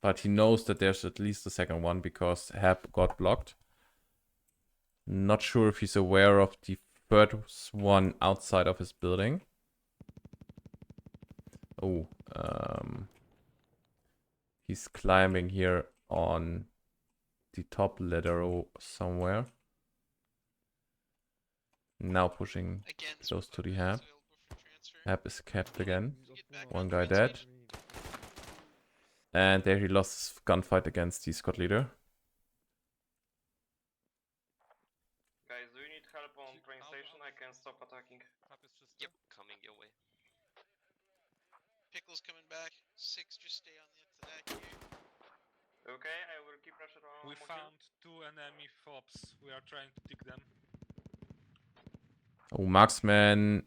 But he knows that there's at least a second one because Hab got blocked. Not sure if he's aware of the third one outside of his building. Oh, he's climbing here on the top ladder or somewhere. Now pushing Again, close to the squad Hab. available for transfer. Hab is capped again. Get back One on guy train dead. station. And there he lost his gunfight against the squad leader. Guys, do you need help on train station? I can stop attacking. Yep, coming your way. Pickle's coming back. 6, just stay on the attack here. Okay, I will keep pressure on We Mohill. found 2 enemy fobs. We are trying to dig them. Oh, marksman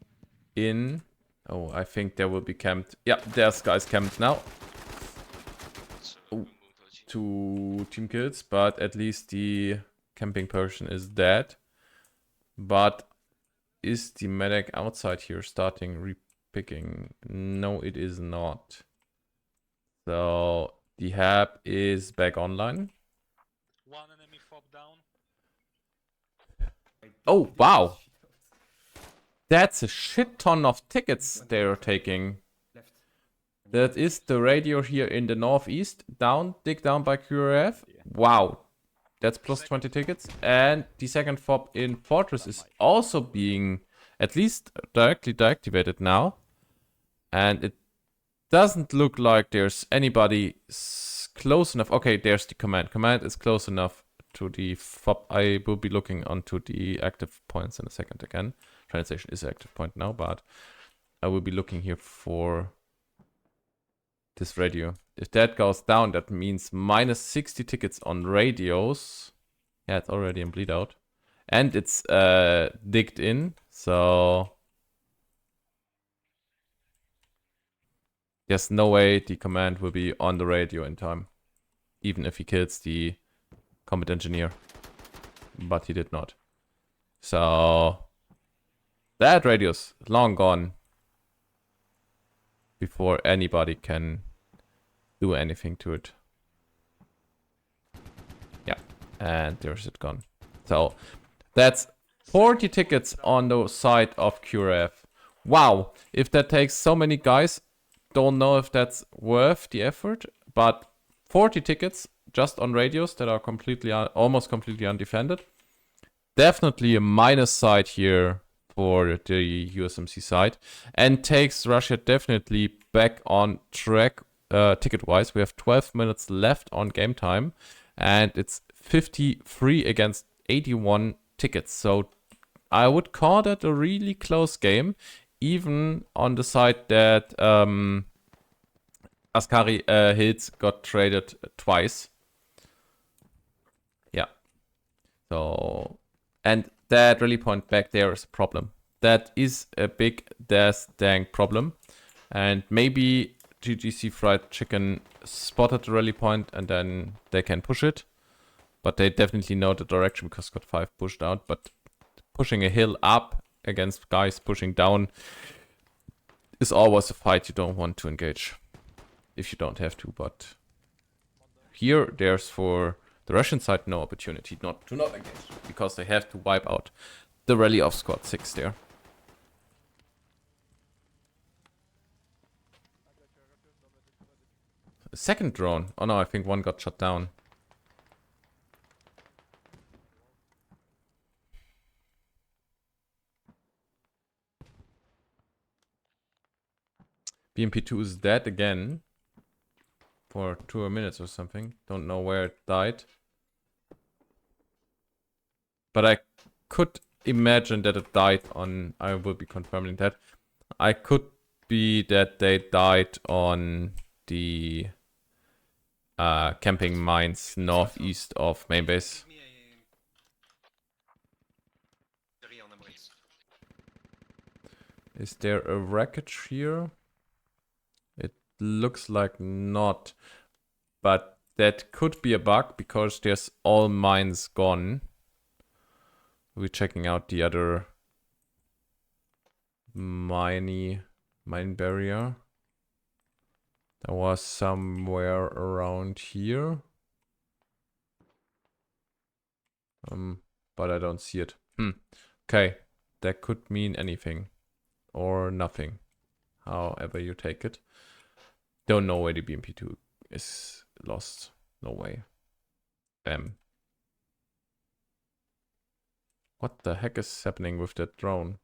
in. Oh, I think there will be camped. Yeah, there's guys camped now. Oh, 2 team kills, but at least the camping person is dead. But is the medic outside here starting repicking? No, it is not. So the hab is back online. 1 enemy fob down. Oh, wow. That's a shit ton of tickets they're taking. Left. That is the radio here in the northeast. Down, dig down by QRF. Wow. That's plus 20 tickets. And the second fob in Fortress is also being at least directly deactivated now. And it doesn't look like there's anybody close enough. Okay, there's the command. Command is close enough to the fob. I will be looking onto the active points in a second again. Translation is an active point now, but I will be looking here for this radio. If that goes down, that means minus 60 tickets on radios. Yeah, it's already in bleed out. And it's digged in, so there's no way the command will be on the radio in time. Even if he kills the combat engineer. But he did not. So that radio's long gone before anybody can do anything to it. Yeah, and there's it gone. So that's 40 tickets on the side of QRF. Wow, if that takes so many guys, don't know if that's worth the effort, but 40 tickets just on radios that are completely, almost completely undefended. Definitely a minus side here for the USMC side, and takes Russia definitely back on track ticket-wise. We have 12 minutes left on game time, and it's 53 against 81 tickets. So I would call that a really close game, even on the side that Askari Hills got traded twice. Yeah. So, and that rally point back there is a problem. That is a big dang problem. And maybe GGC Fried Chicken spotted the rally point and then they can push it. But they definitely know the direction because Scott 5 pushed out. But pushing a hill up against guys pushing down is always a fight you don't want to engage. If you don't have to, but here there's for the Russian side no opportunity to not engage because they have to wipe out the rally of squad 6 there. A second drone. Oh no, I think one got shot down. BMP2 is dead again. For 2 minutes or something. Don't know where it died. But I could imagine that it died on... I will be confirming that. I could be that they died on the camping mines northeast of main base. Is there a wreckage here? Looks like not, but that could be a bug because there's all mines gone. We're checking out the other mine barrier. There was somewhere around here, but I don't see it. Okay, that could mean anything or nothing, however you take it. Don't know where the BMP2 is lost. No way. What the heck is happening with that drone?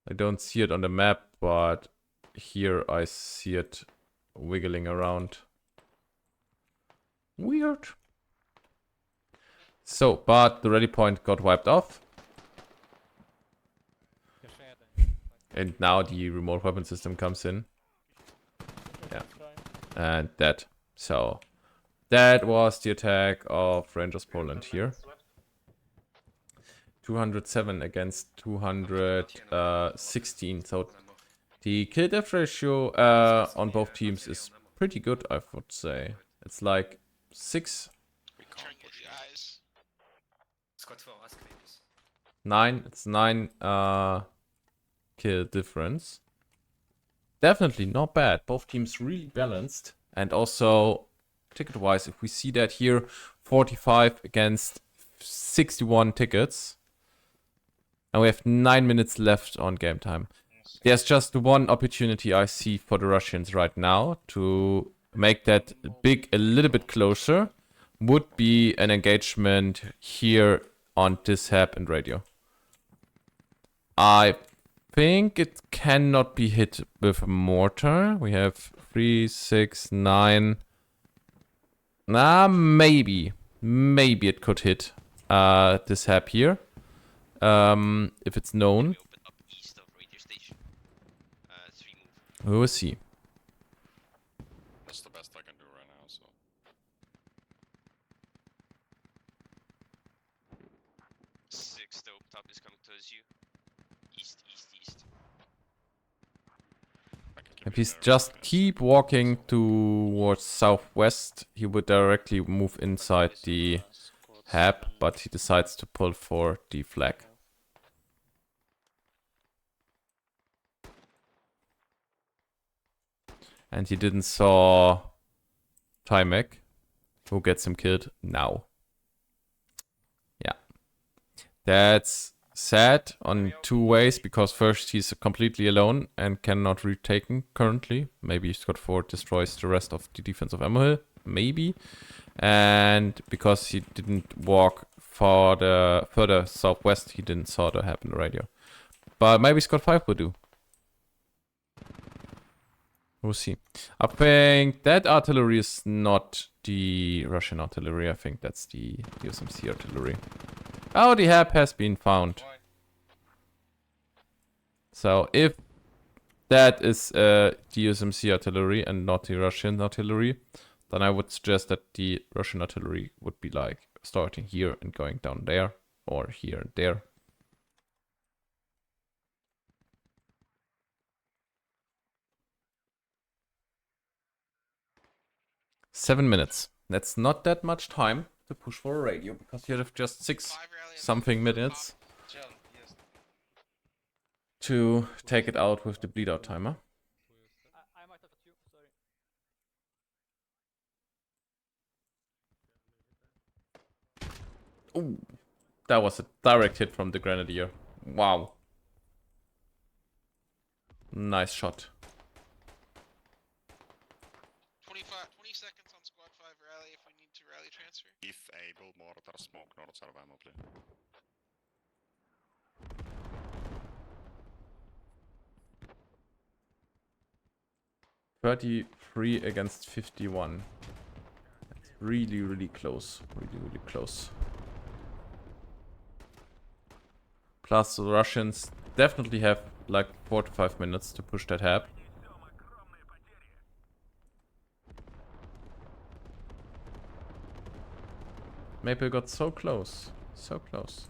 I don't see it on the map, but here I see it wiggling around. Weird. So, but the rally point got wiped off. And now the remote weapon system comes in. Yeah. And that. So that was the attack of Rangers Poland 10 here. minutes left. 207 against 216. So the kill death ratio on both teams is pretty good, I would say. It's like 6, We Turn can't you push the it. eyes. Squad 4, ask please. 9. It's 9 kill difference. Definitely not bad. Both teams really balanced. And also, ticket-wise, if we see that here, 45 against 61 tickets. And we have 9 minutes left on game time. There's just one opportunity I see for the Russians right now to make that big a little bit closer. Would be an engagement here on this hab and radio. I think it cannot be hit with a mortar. We have 3, 6, 9. Maybe it could hit this hab here. If it's known. We opened up east of radio station. 3 move. We will see. That's the best I can do right now, so. 6 the open top is coming towards you. East, east, east. I can keep If it he's there just for keep walking towards southwest, he would directly move inside the hab, but he decides to pull for the flag. And he didn't saw Timek, who gets him killed now. Yeah. That's sad on 2 ways, because first he's completely alone and cannot retake him currently. Maybe Scott 4 destroys the rest of the defense of Emerald. Maybe. And because he didn't walk further southwest, he didn't saw that happen on the radio. But maybe Scott 5 will do. We'll see. I think that artillery is not the Russian artillery. I think that's the USMC artillery. Oh, the hab has been found. So if that is the USMC artillery and not the Russian artillery, then I would suggest that the Russian artillery would be like starting here and going down there, or here and there. Seven minutes. That's not that much time to push for a radio, because you have just 6 5 rally something minutes to take it out with the bleed out timer. I might have a 2, sorry. Ooh, that was a direct hit from the Grenadier. Wow. Nice shot. 20 seconds on squad 5 rally if we need to rally transfer. If able, mortar smoke north side of ammo, please. $33 against 51. That's really, really close. Really, really close. Plus, the Russians definitely have like 4 to 5 minutes to push that hab. Maple got so close. So close.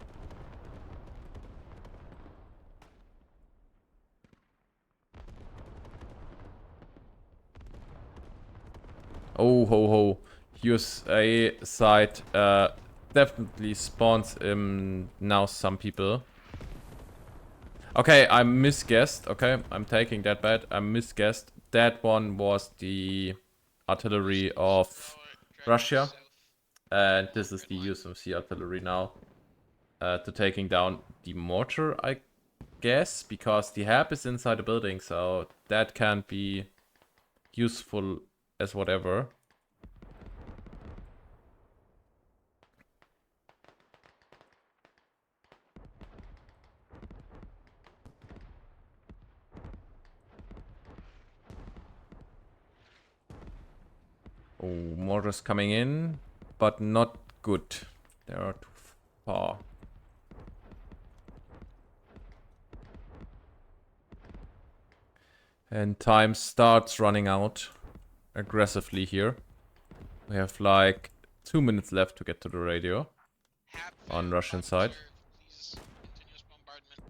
Oh ho ho. USA side definitely spawns now some people. Okay, I misguessed. Okay, I'm taking that bet. I misguessed. That one was the artillery of Russia. And this is the USMC artillery now. To taking down the mortar, I guess. Because the hab is inside the building, so that can't be useful as whatever. Oh, mortars coming in, but not good. They are too far. And time starts running out aggressively here. We have like 2 minutes left to get to the radio. Hap On found, Russian top side. observed. Please, continuous bombardment.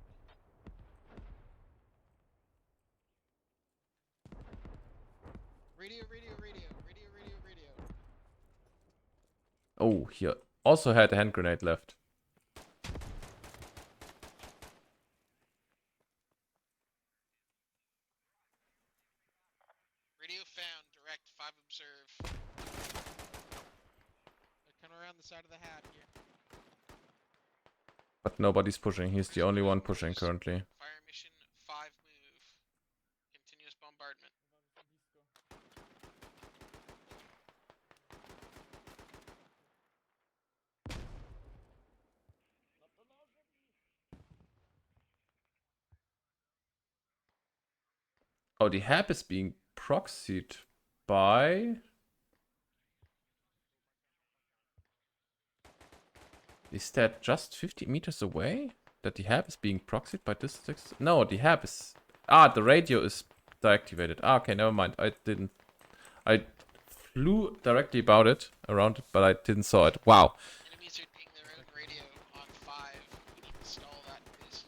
Radio, radio, radio, radio, radio, radio. Oh, he also had a hand grenade left. Radio found, direct, 5 observe. They're coming around the side of the hat here. But nobody's pushing. He's the only one pushing currently. Fire mission 5 move. Continuous bombardment. Oh, the hab is being proxied by... Is that just 50 meters away? That the hab is being proxied by this... No, the hab is... Ah, the radio is deactivated. Ah, okay, never mind. I flew directly around it, but I didn't saw it. Wow. Enemies are doing their own radio on 5. We need to stall that, please.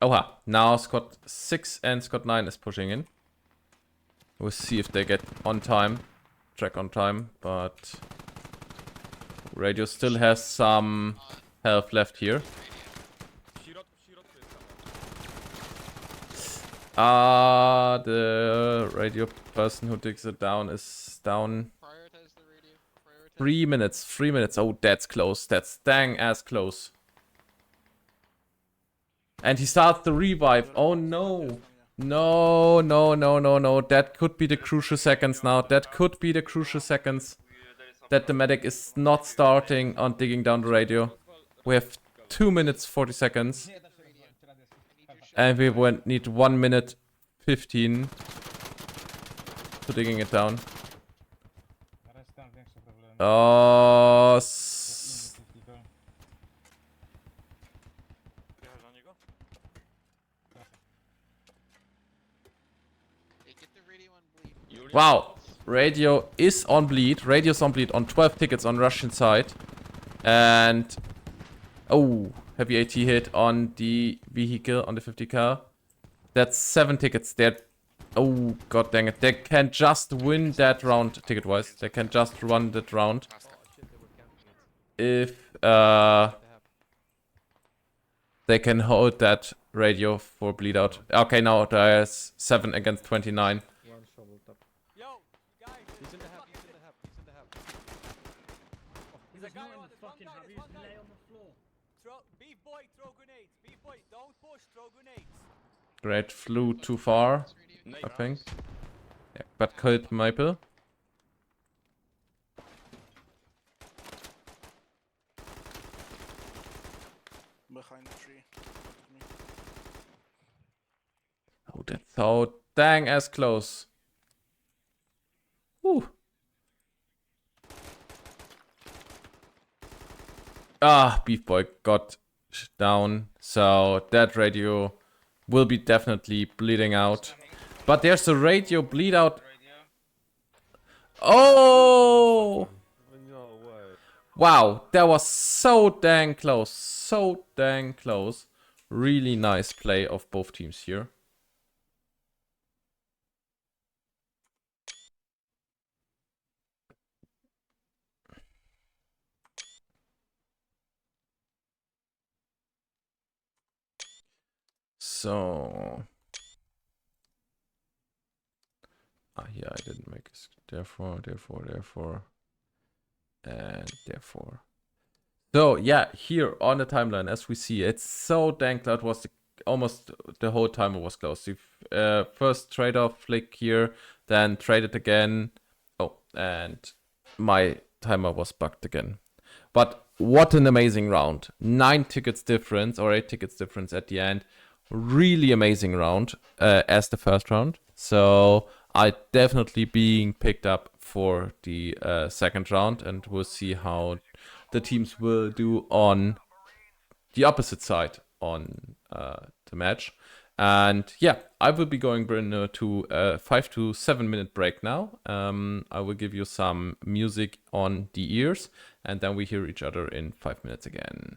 Oha, now Scott 6 and Scott 9 is pushing in. We'll see if they get on time. Track on time, but... Radio still has some health left here. The radio person who digs it down is down. Prioritize the radio. Prioritize. 3 minutes, 3 minutes. Oh, that's close. That's dang ass close. And he starts the revive. Oh no. No, no, no, no, no. That could be the crucial seconds now. That could be the crucial seconds. That the medic is not starting on digging down the radio. We have 2 minutes 40 seconds. And we need 1 minute 15 to digging it down. Oh, Hey, get the radio on bleed. wow. Radio is on bleed. Radio's on bleed on 12 tickets on Russian side. And... Oh, heavy AT hit on the vehicle, on the 50 car. That's 7 tickets. They're... Oh, god dang it. They can just win that round, ticket-wise. They can just run that round. If, they can hold that radio for bleed out. Okay, now there's 7 against 29. Yo, guys. He's in the hab, he's in the hab, he's in the hab. There's a guy on the fucking hab. He's lay on the floor. Beef boy, throw grenades. Beef boy, don't push, throw grenades. Great, flew too far, I think. Yeah, but killed Maple. Behind the tree. Oh, that's so dang as close. Whew. Ah, Beef Boy got down, so that radio will be definitely bleeding out. But there's a radio bleed out. Oh! No way. Wow, that was so dang close. So dang close. Really nice play of both teams here. So... yeah, I didn't make it. Therefore, and therefore. So, yeah, here on the timeline, as we see, it's so dang close. It was almost the whole timer was close. First trade-off flick here, then trade it again. Oh, and my timer was bugged again. But what an amazing round. 9 tickets difference, or 8 tickets difference at the end. Really amazing round as the first round. So I definitely being picked up for the second round, and we'll see how the teams will do on the opposite side on the match. And yeah, I will be going to a 5 to 7 minute break now. I will give you some music on the ears, and then we hear each other in 5 minutes again.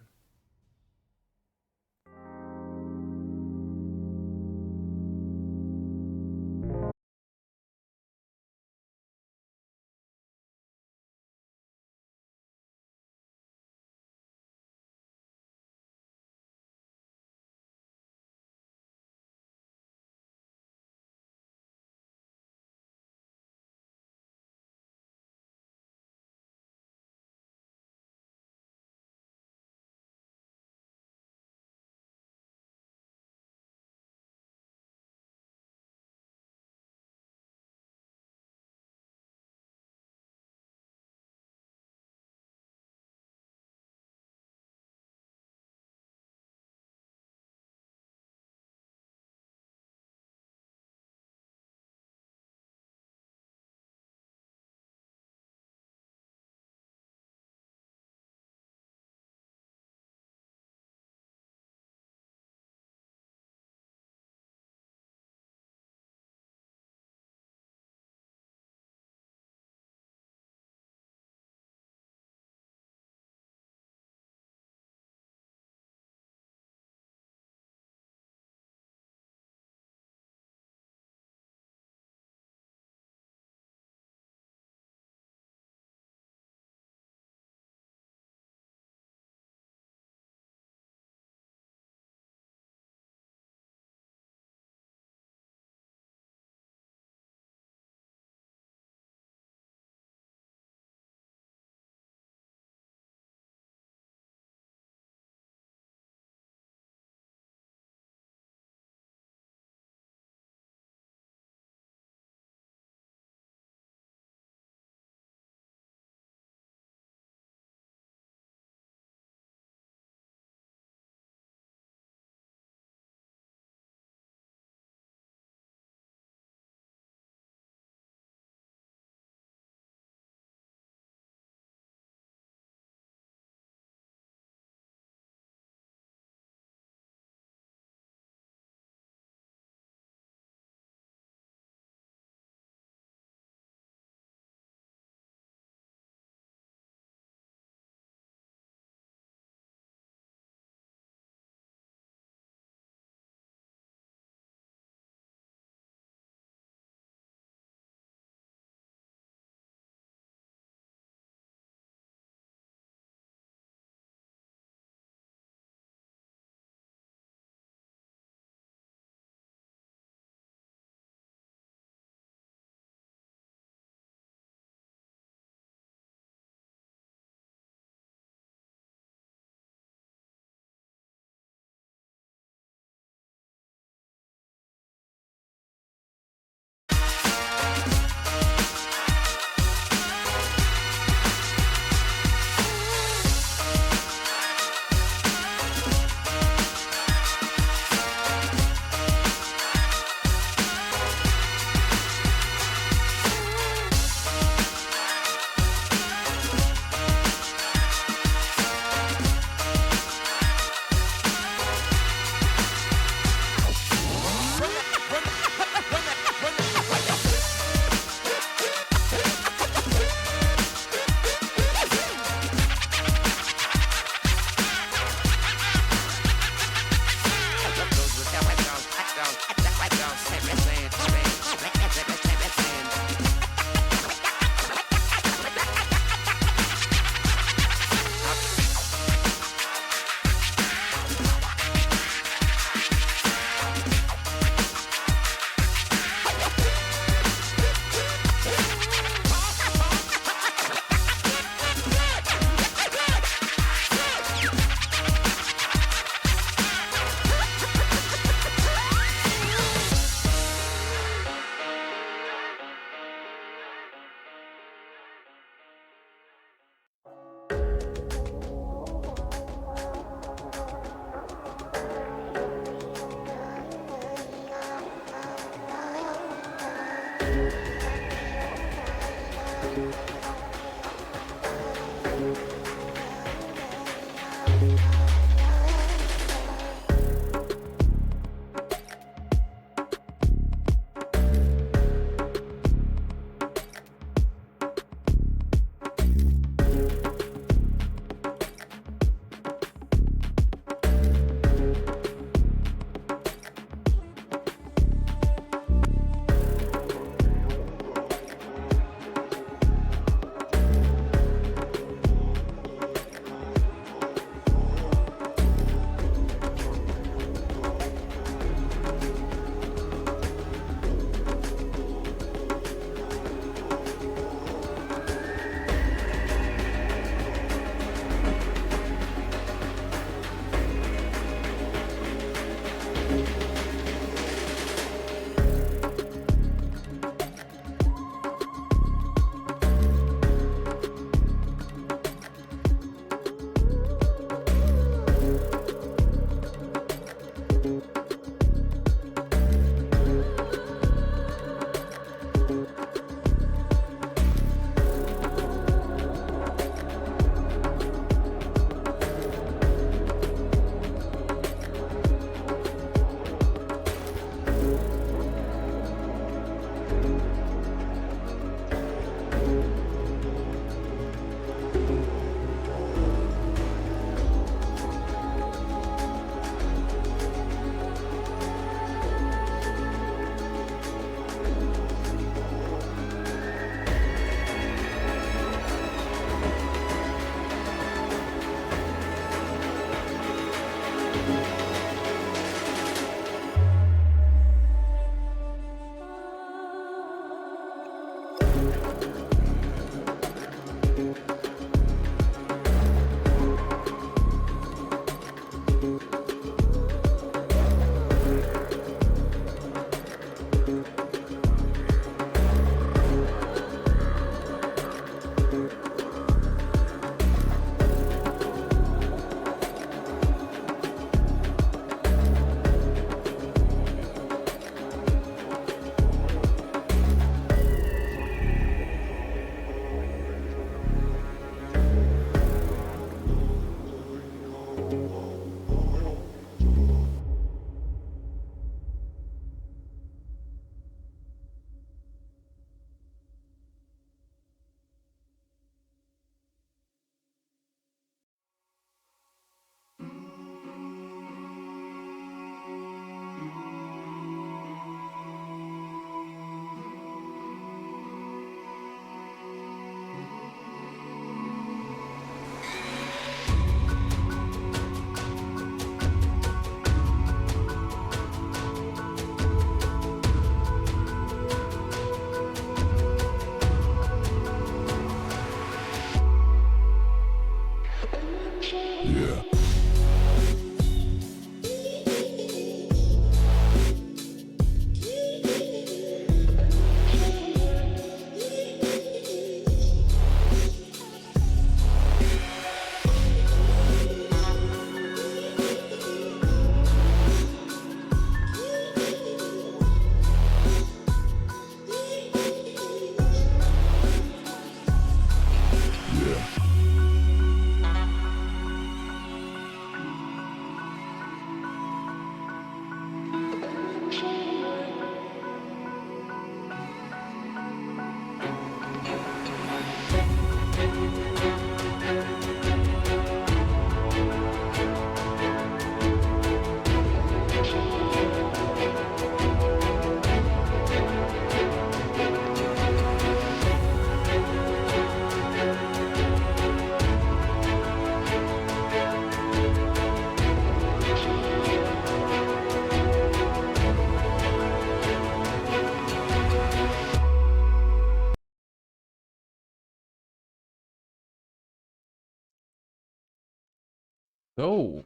So,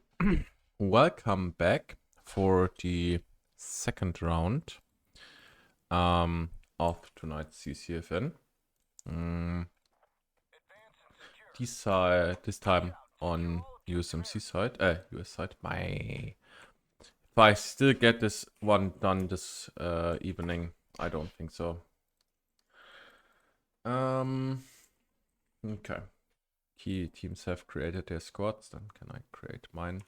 welcome back for the second round of tonight's CCFN. This time on USMC side, US side. If I still get this one done this evening, I don't think so. Okay. Key teams have created their squads, then can I create mine?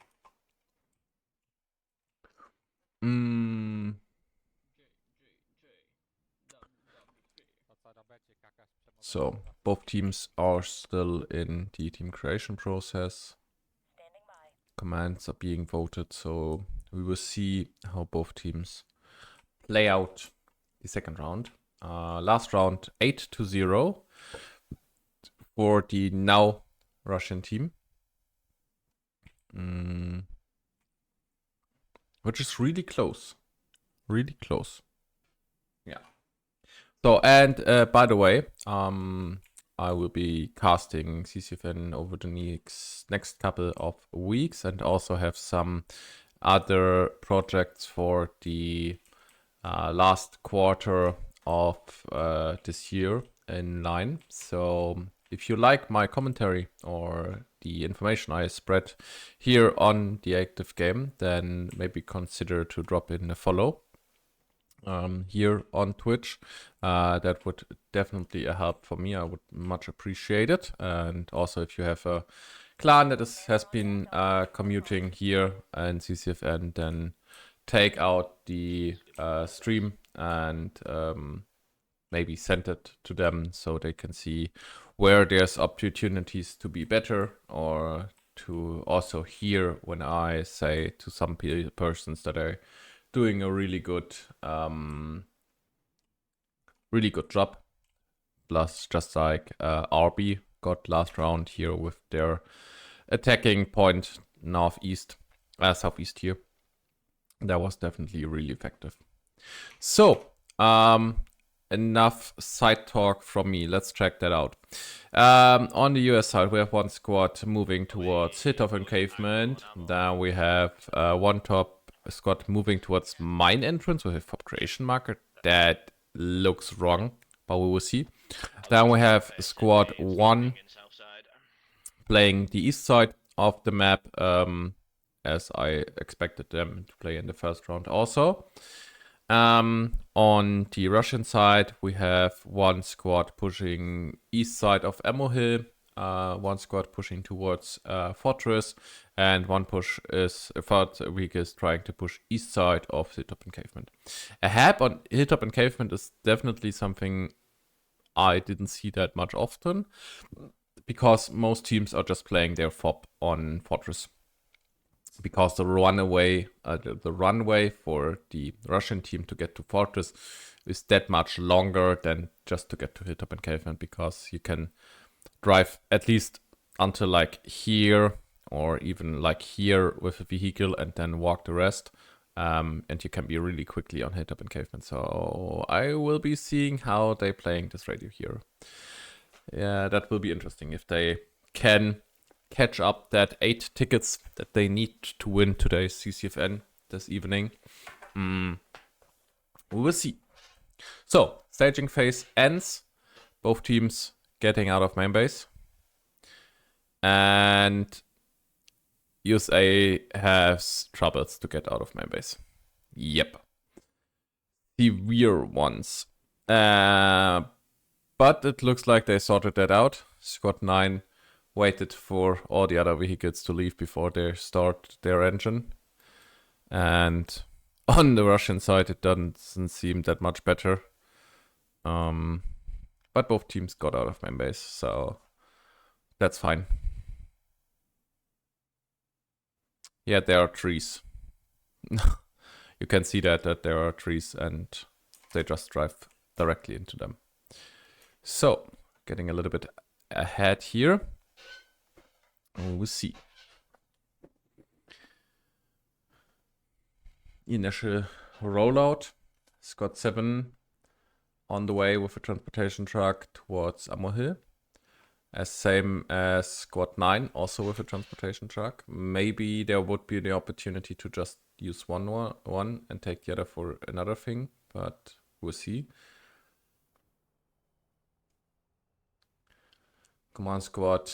So both teams are still in the team creation process. Commands are being voted, so we will see how both teams play out the second round. Last round 8-0 for the now Russian team. Which is really close. Really close. Yeah. So, and by the way, I will be casting CCFN over the next couple of weeks and also have some other projects for the last quarter of this year in line. So if you like my commentary or the information I spread here on the active game, then maybe consider to drop in a follow here on Twitch. That would definitely a help for me. I would much appreciate it. And also if you have a clan that has been commuting here in CCFN, then take out the stream and maybe send it to them so they can see where there's opportunities to be better, or to also hear when I say to some persons that are doing a really good job. Plus, just like RB got last round here with their attacking point southeast here. That was definitely really effective. So, enough side talk from me. Let's check that out. On the US side, we have one squad moving towards Hit-Off Encavement. Then we have one top squad moving towards Mine Entrance with a FOB creation marker. That looks wrong, but we will see. Then we have squad 1 playing the east side of the map, as I expected them to play in the first round also. On the Russian side, we have one squad pushing east side of Ammo Hill, one squad pushing towards Fortress, and one third week is trying to push east side of Hilltop Encavement. A hab on Hilltop Encavement is definitely something I didn't see that much often, because most teams are just playing their FOB on Fortress. Because the runway for the Russian team to get to Fortress is that much longer than just to get to Hilltop Encavement, because you can drive at least until like here, or even like here with a vehicle, and then walk the rest. And you can be really quickly on Hilltop Encavement. So I will be seeing how they're playing this radio here. Yeah, that will be interesting if they can catch up that 8 tickets that they need to win today's CCFN this evening. We will see. So, staging phase ends. Both teams getting out of main base. And USA has troubles to get out of main base. Yep. Severe ones. But it looks like they sorted that out. Squad 9 waited for all the other vehicles to leave before they start their engine. And on the Russian side, it doesn't seem that much better. But both teams got out of main base, so that's fine. Yeah, there are trees. You can see that there are trees, and they just drive directly into them. So, getting a little bit ahead here. We'll see. Initial rollout. Squad 7 on the way with a transportation truck towards Ammo Hill. as same as squad 9, also with a transportation truck. Maybe there would be the opportunity to just use one and take the other for another thing, but we'll see. Command squad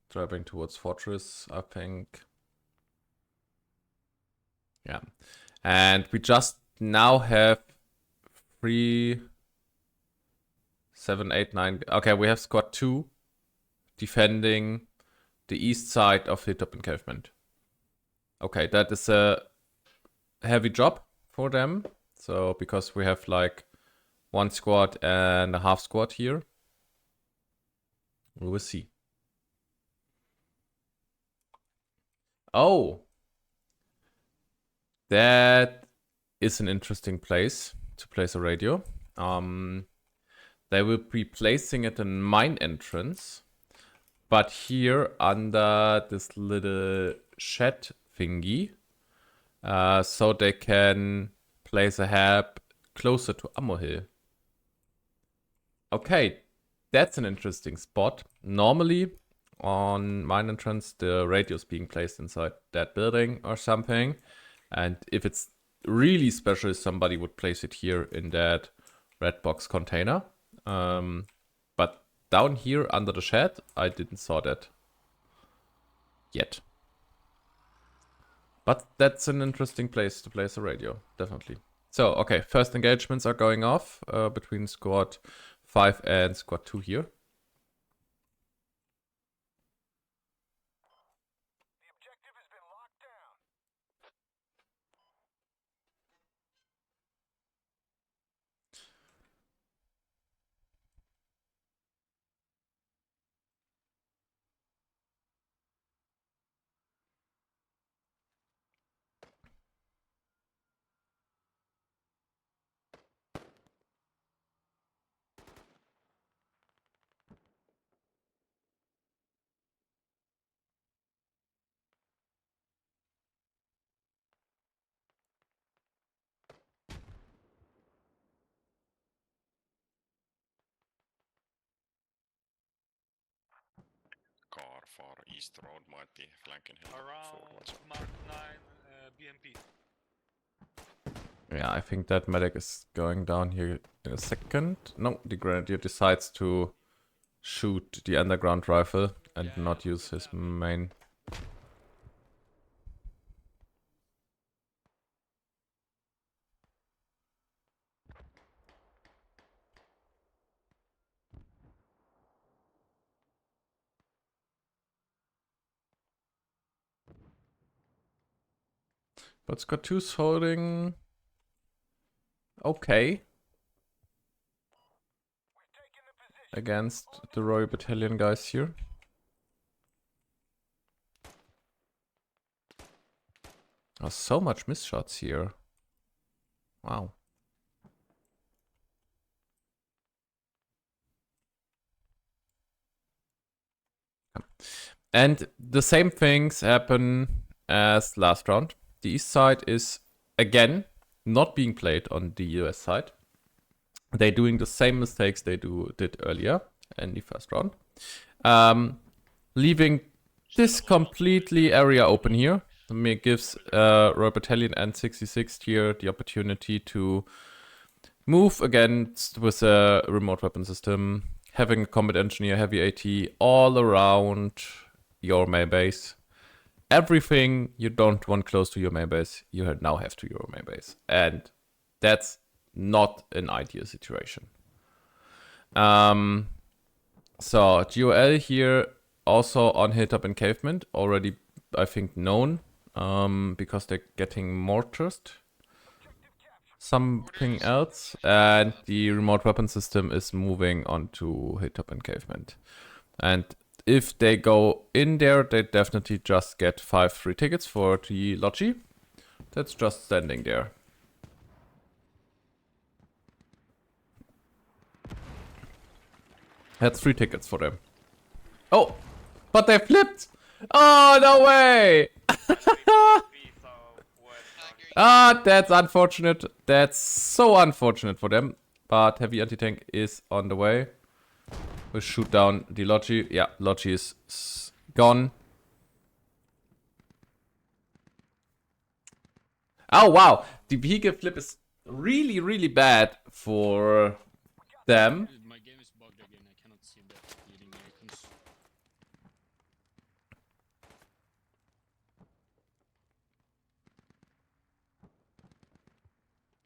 driving towards fortress, I think. Yeah. And we just now have 3, 7, 8, 9. Okay, we have squad 2 defending the east side of Hilltop encampment. Okay, that is a heavy job for them. So, because we have like 1 squad and a half squad here. We will see. Oh! That is an interesting place to place a radio. They will be placing it in mine entrance. But here under this little shed thingy. So they can place a hab closer to Ammo Hill. Okay, that's an interesting spot. Normally, on mine entrance, the radio is being placed inside that building or something. And if it's really special, somebody would place it here in that red box container. But down here under the shed, I didn't saw that yet. But that's an interesting place to place a radio, definitely. So, okay, first engagements are going off between squad 5 and squad 2 here. Car for East Road might be flanking him Around forwards. Mark 9 BMP. Yeah, I think that medic is going down here in a second. No, the grenadier decides to shoot the underground rifle and not use his main. But Scott 2's holding okay against the Royal Battalion guys here. Oh, so much miss shots here. Wow. And the same things happen as last round. The east side is again not being played on the US side. They're doing the same mistakes they did earlier in the first round. Leaving this completely area open here. It gives Royal Battalion and 66th here the opportunity to move against with a remote weapon system, having a combat engineer, heavy AT all around your main base. Everything you don't want close to your main base, you now have to your main base. And that's not an ideal situation. So GOL here also on Hilltop Encavement, already I think known, because they're getting mortared. Something else, and the remote weapon system is moving onto Hilltop Encavement. And if they go in there, they definitely just get 5 free tickets for the Logi. That's just standing there. That's 3 tickets for them. Oh, but they flipped! Oh, no way! Ah, that's unfortunate. That's so unfortunate for them. But heavy anti-tank is on the way. We'll shoot down the Logi. Yeah, Logi is gone. Oh, wow. The vehicle flip is really, really bad for them. My game is bugged again. I cannot see the leading icons.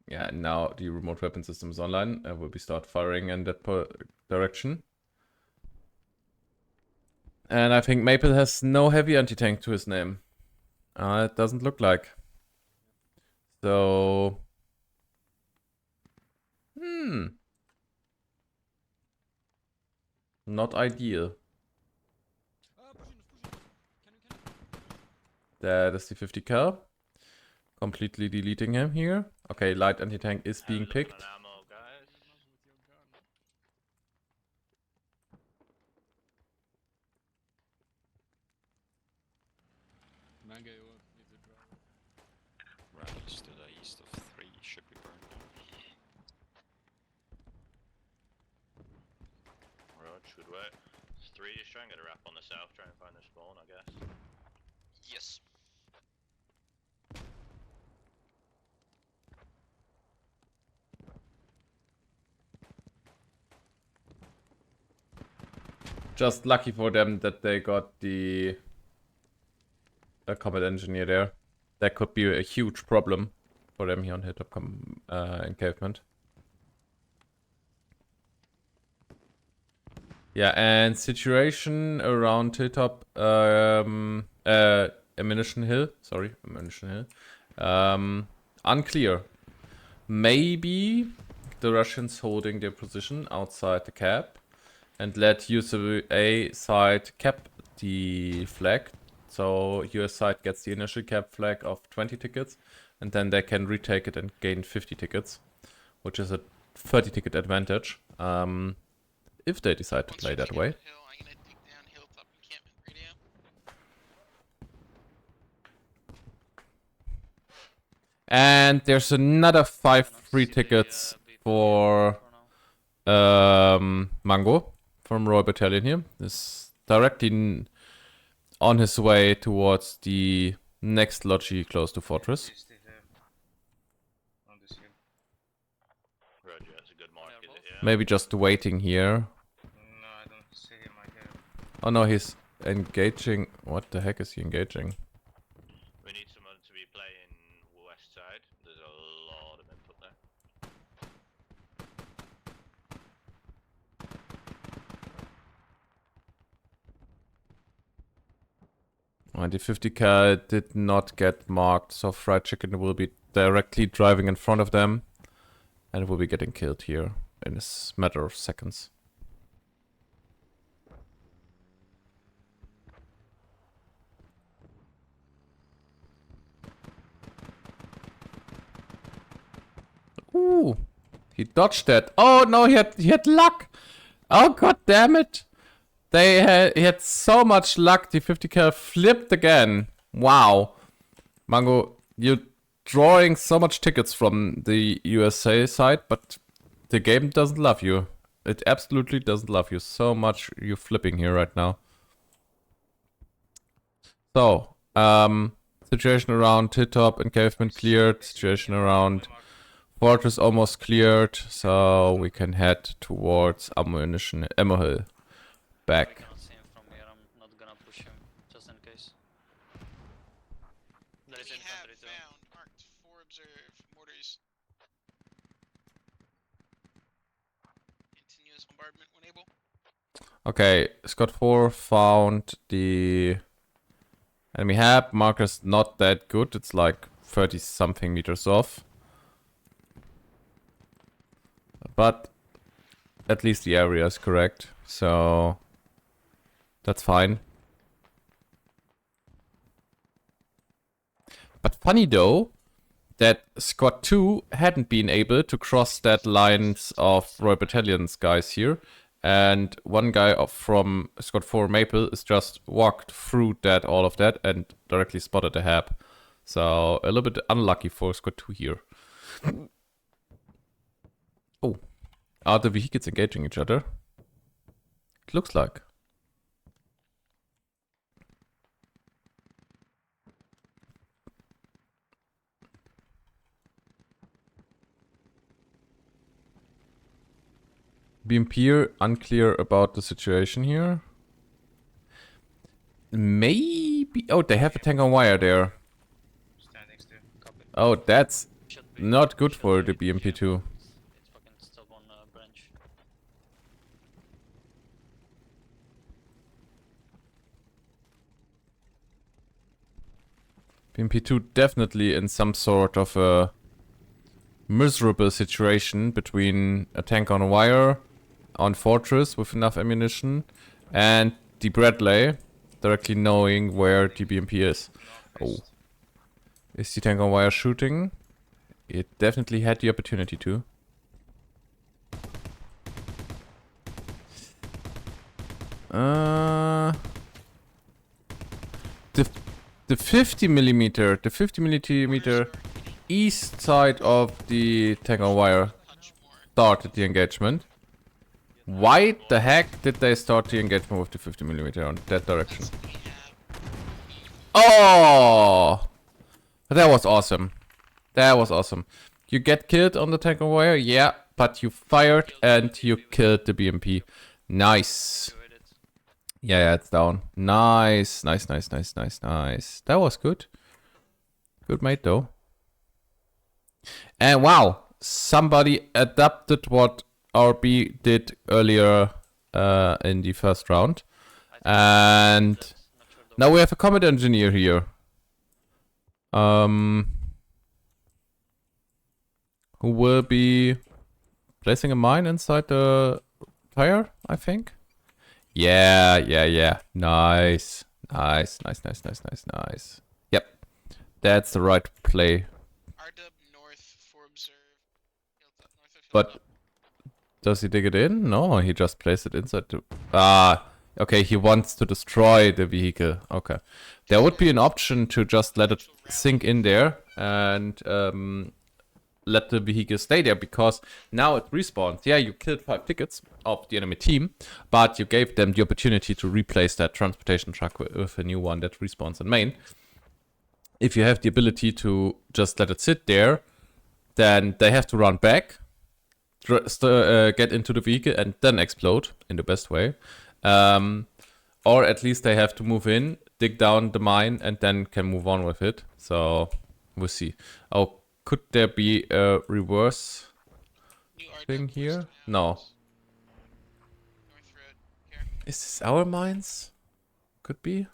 Yeah, now the remote weapon system is online. We'll be start firing in that direction. And I think Maple has no heavy anti-tank to his name. It doesn't look like. So... Not ideal. That is the 50 cal. Completely deleting him here. Okay, light anti-tank is being picked. Rallies to the east of 3 should be burned. Right, should wait. 3 is trying to get a wrap on the south, try and find the spawn, I guess. Yes. Just lucky for them that they got the combat engineer there. That could be a huge problem for them here on Hilltop encampment. Yeah, and situation around Hilltop, Ammunition Hill. Sorry, Ammunition Hill. Unclear. Maybe the Russians holding their position outside the cap and let USA side cap the flag. So US side gets the initial cap flag of 20 tickets, and then they can retake it and gain 50 tickets, which is a 30 ticket advantage. If they decide to play that way. And there's another 5 free tickets for Mango from Royal Battalion here. Is directly on his way towards the next Logi close to Fortress. Roger, that's a good mark, is it? Yeah. Maybe just waiting here. No, I don't see him, I hear. Oh no, he's engaging. What the heck is he engaging? We need someone to be playing west side. There's a lot of input there. The 50 cal did not get marked, so Fried Chicken will be directly driving in front of them and will be getting killed here in a matter of seconds. Ooh, he dodged that. Oh no, he had luck. Oh god damn it. He had so much luck. The 50 cal flipped again. Wow. Mango, you're drawing so much tickets from the USA side, but the game doesn't love you. It absolutely doesn't love you. So much you're flipping here right now. So, situation around Hilltop encampment cleared. Situation around Fortress almost cleared. So we can head towards Ammo Hill. Back. I cannot see him from here. I'm not gonna push him, just in case. There is We have infantry too. found marked 4 observed mortars. Continuous bombardment when able. Okay, Scott 4 found the enemy hab. Marker's not that good. It's like 30 something meters off. But at least the area is correct. So that's fine. But funny though, that Squad 2 hadn't been able to cross that lines of Royal Battalion's guys here. And one guy from Squad 4 Maple is just walked through all of that and directly spotted the hab. So a little bit unlucky for Squad 2 here. Oh. Are the vehicles engaging each other? It looks like. BMP unclear about the situation here. Maybe. Oh, they have a tank on wire there. Standing still. Copy. Oh, that's Should be. not good should for be, the BMP2. It's fucking still on branch. BMP2 definitely in some sort of a miserable situation between a tank on wire on Fortress with enough ammunition and the Bradley directly knowing where the BMP is. Oh. Is the tank on wire shooting? It definitely had the opportunity to. The 50 millimeter east side of the tank on wire started the engagement. Why the heck did they start the engagement with the 50 millimeter on that direction? Oh, that was awesome. That was awesome. You get killed on the tank on wire, yeah, but you fired and you killed the BMP. Nice. Yeah, it's down. Nice. That was good. Good mate, though. And wow, somebody adapted what RB did earlier in the first round. And now we have a combat engineer here. Who will be placing a mine inside the tire, I think. Yeah. Nice. Yep. That's the right play. RW north for observe. North of But does he dig it in? No, he just placed it inside the... Ah, okay, he wants to destroy the vehicle. Okay. There would be an option to just let it sink in there and let the vehicle stay there, because now it respawns. Yeah, you killed 5 tickets of the enemy team, but you gave them the opportunity to replace that transportation truck with a new one that respawns in main. If you have the ability to just let it sit there, then they have to run back, get into the vehicle, and then explode in the best way. Or at least they have to move in, dig down the mine, and then can move on with it. So we'll see. Oh, could there be a reverse thing here? No. Is this our mines? Could be.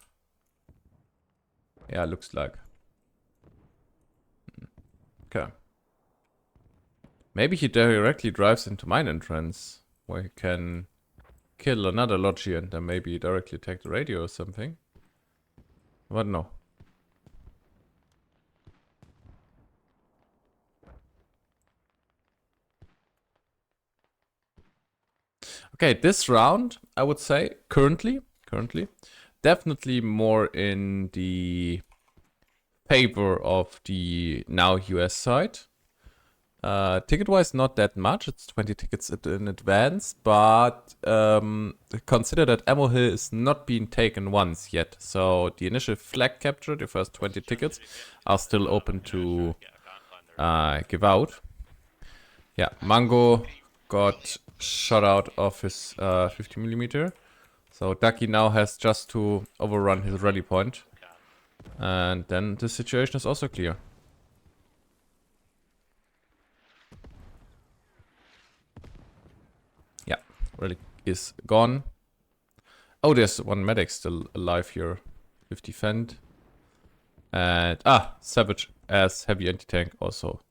Yeah, looks like. Okay. Maybe he directly drives into mine entrance, where he can kill another Logi and then maybe directly attack the radio or something. But no. Okay, this round, I would say, currently, definitely more in the favor of the now US side. Ticket-wise, not that much. It's 20 tickets in advance, but consider that Ammo Hill is not being taken once yet. So the initial flag capture, the first 20 tickets, are still open to give out. Yeah, Mango got shot out of his 50mm. So Ducky now has just to overrun his rally point. And then the situation is also clear. Yeah, rally is gone. Oh, there's one medic still alive here. 50 fend. And Savage as heavy anti-tank also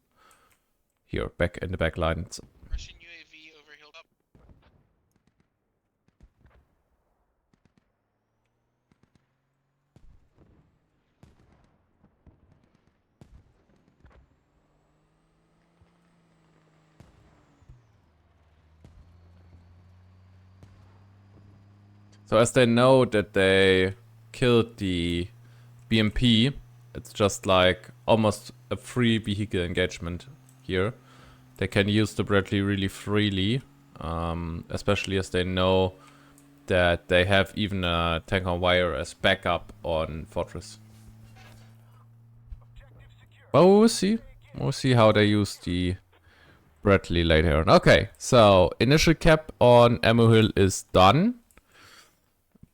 here, back in the back line. Russian UAV over hilltop. So as they know that they killed the BMP, it's just like almost a free vehicle engagement here. They can use the Bradley really freely, especially as they know that they have even a tank on wire as backup on Fortress. But we'll see. We'll see how they use the Bradley later on. Okay, so initial cap on Ammo Hill is done.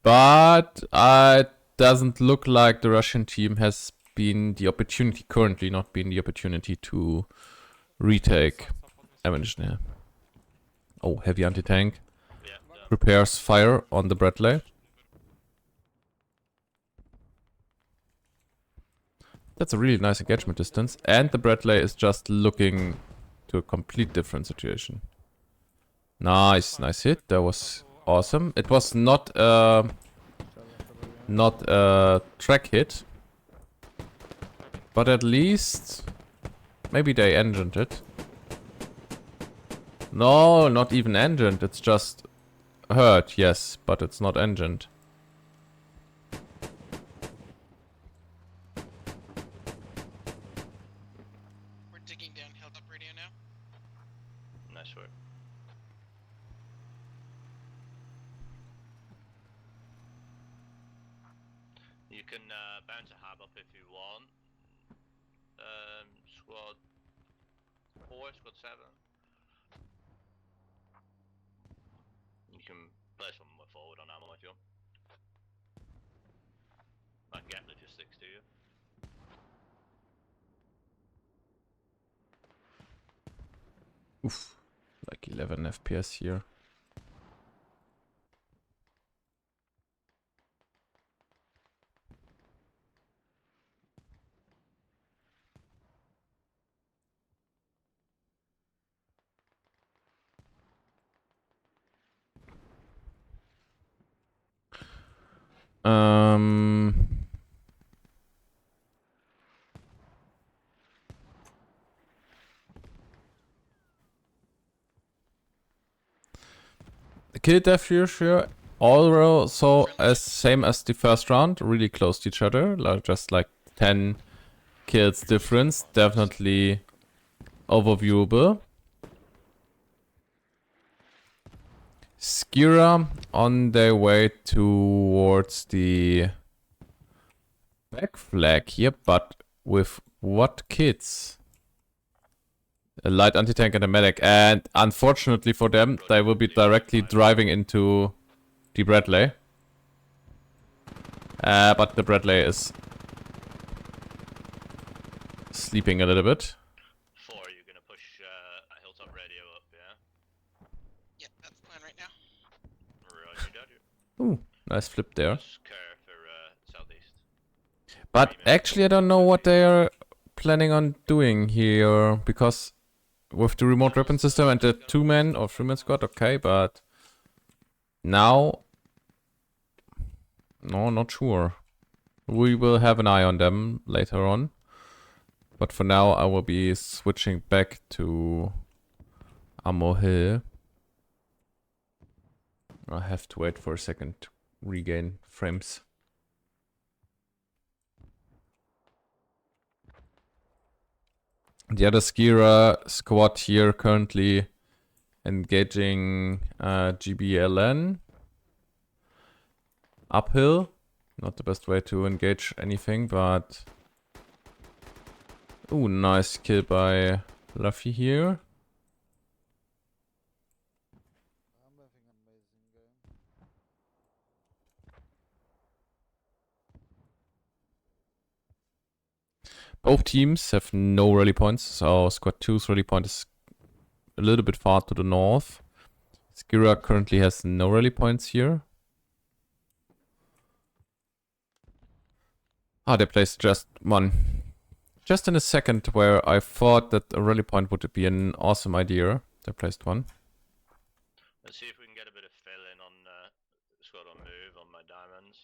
But it doesn't look like the Russian team has been the opportunity, currently not been the opportunity to retake ammunition here. Oh, heavy anti-tank. Prepares fire on the Bradley. That's a really nice engagement distance. And the Bradley is just looking to a complete different situation. Nice, nice hit. That was awesome. It was not a track hit. But at least maybe they engined it. No, not even engined. It's just hurt, yes, but it's not engined. We're digging down hilltop radio now. Nice work. You can bounce a hab up if you want. Squad 4, squad 7. You can play some more forward on ammo if you want. I can get logistics to you. Oof, like 11 FPS here. Kill death ratio also as same as the first round, really close to each other, just like 10 kills difference, definitely overviewable. Skira on their way towards the back flag here, but with what kits? A light anti-tank and a medic, and unfortunately for them, they will be directly driving into the Bradley. But the Bradley is sleeping a little bit. 4, you're gonna push a hilltop radio up, yeah? Yep, that's the plan right now. Roger, Dodger. Ooh, nice flip there. Care for southeast. But actually I don't know what they are planning on doing here, because with the remote weapon system and the 2-man or 3-man squad, okay, but now, no, not sure. We will have an eye on them later on, but for now I will be switching back to Ammo Hill. I have to wait for a second to regain frames. The other Skira squad here currently engaging GBLN. Uphill. Not the best way to engage anything, but... Ooh, nice kill by Luffy here. Both teams have no rally points, so Squad 2's rally point is a little bit far to the north. Skira currently has no rally points here. Ah, they placed just one. Just in a second where I thought that a rally point would be an awesome idea, they placed one. Let's see if we can get a bit of fill in on squad on move on my diamonds.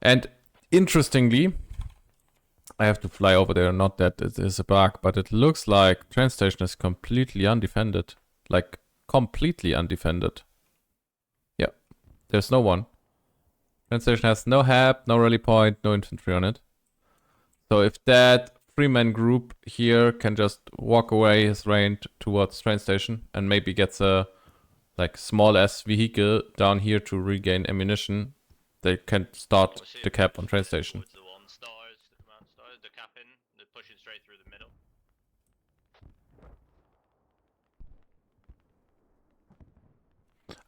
And interestingly, I have to fly over there, not that it is a bug, but it looks like train station is completely undefended. Like, completely undefended. Yeah, there's no one. Train station has no hab, no rally point, no infantry on it. So if that 3-man group here can just walk away his range towards train station and maybe gets a like small S vehicle down here to regain ammunition, they can start the cap on train station. Towards the 1 stars, the command stars, they're capping, they're pushing straight through the middle.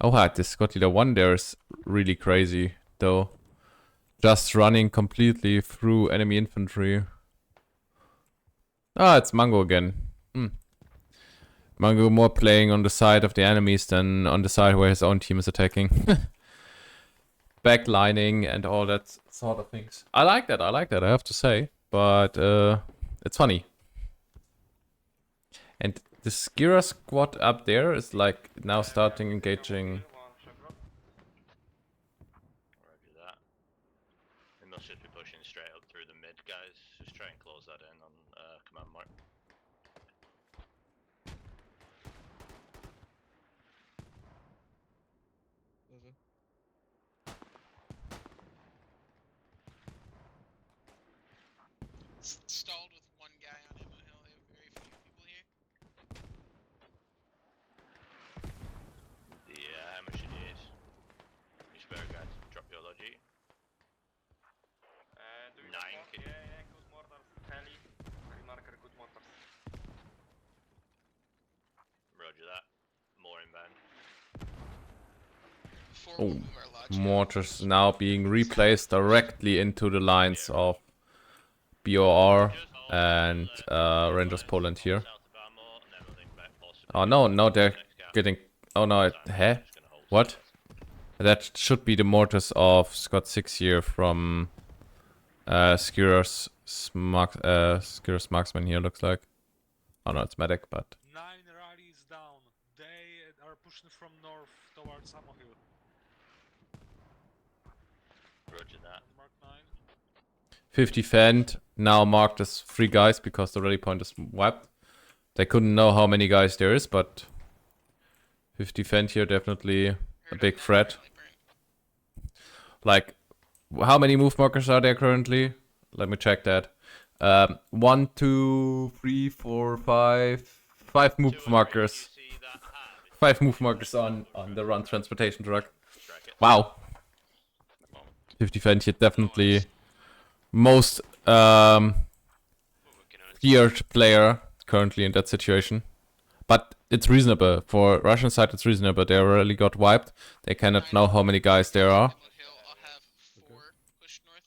Oh, this Scott Leader 1 there is really crazy, though. Just running completely through enemy infantry. Ah, it's Mango again. Mango more playing on the side of the enemies than on the side where his own team is attacking. Backlining and all that sort of things. I like that, I have to say. But it's funny. And the Skira squad up there is like now starting engaging. Roger that. They must just be pushing straight up through the mid, guys. Just try and close that in on command mark. Stalled with one guy on Ammo Hill. They have very few people here. Yeah, how much you need? You spare guys, drop your logi. Do you 9 have can yeah, good mortars. Heli. Remarker, good mortars. Roger that. More inbound. 4 Oh, will move our logic. mortars now being replaced directly into the lines of BOR and Rangers Poland here. Oh no, they're getting. Oh no, what? That should be the mortars of Scott 6 here from Skir's marksman here, looks like. Oh no, it's medic, but 9 rallies down. They are pushing from north towards Ammo Hill. Roger that. Mark 9. 50 Fend now marked as 3 guys because the rally point is wiped. They couldn't know how many guys there is, but 50 Fend here definitely a big threat. Like, how many move markers are there currently? Let me check that. 1, 2, 3, 4, 5. 5 move markers. 5 move markers on the run transportation truck. Wow. 50 Fend here definitely most feared player currently in that situation. But it's reasonable. For Russian side, it's reasonable. They already got wiped. They cannot know how many guys there are. I'll have 4 push north.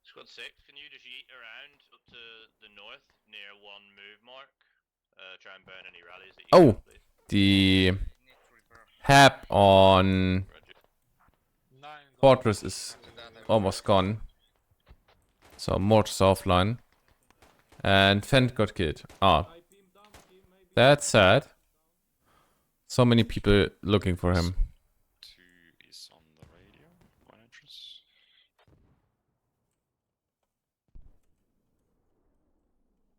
Squad 6, can you just yeet around up to the north near 1 move mark? Try and burn any rallies that you Oh, can, please. the hab on Fortress is almost gone. So mortars offline. And Fend got killed. Ah. That's sad. So many people looking for him. 2 is on the radio, 1 entrance.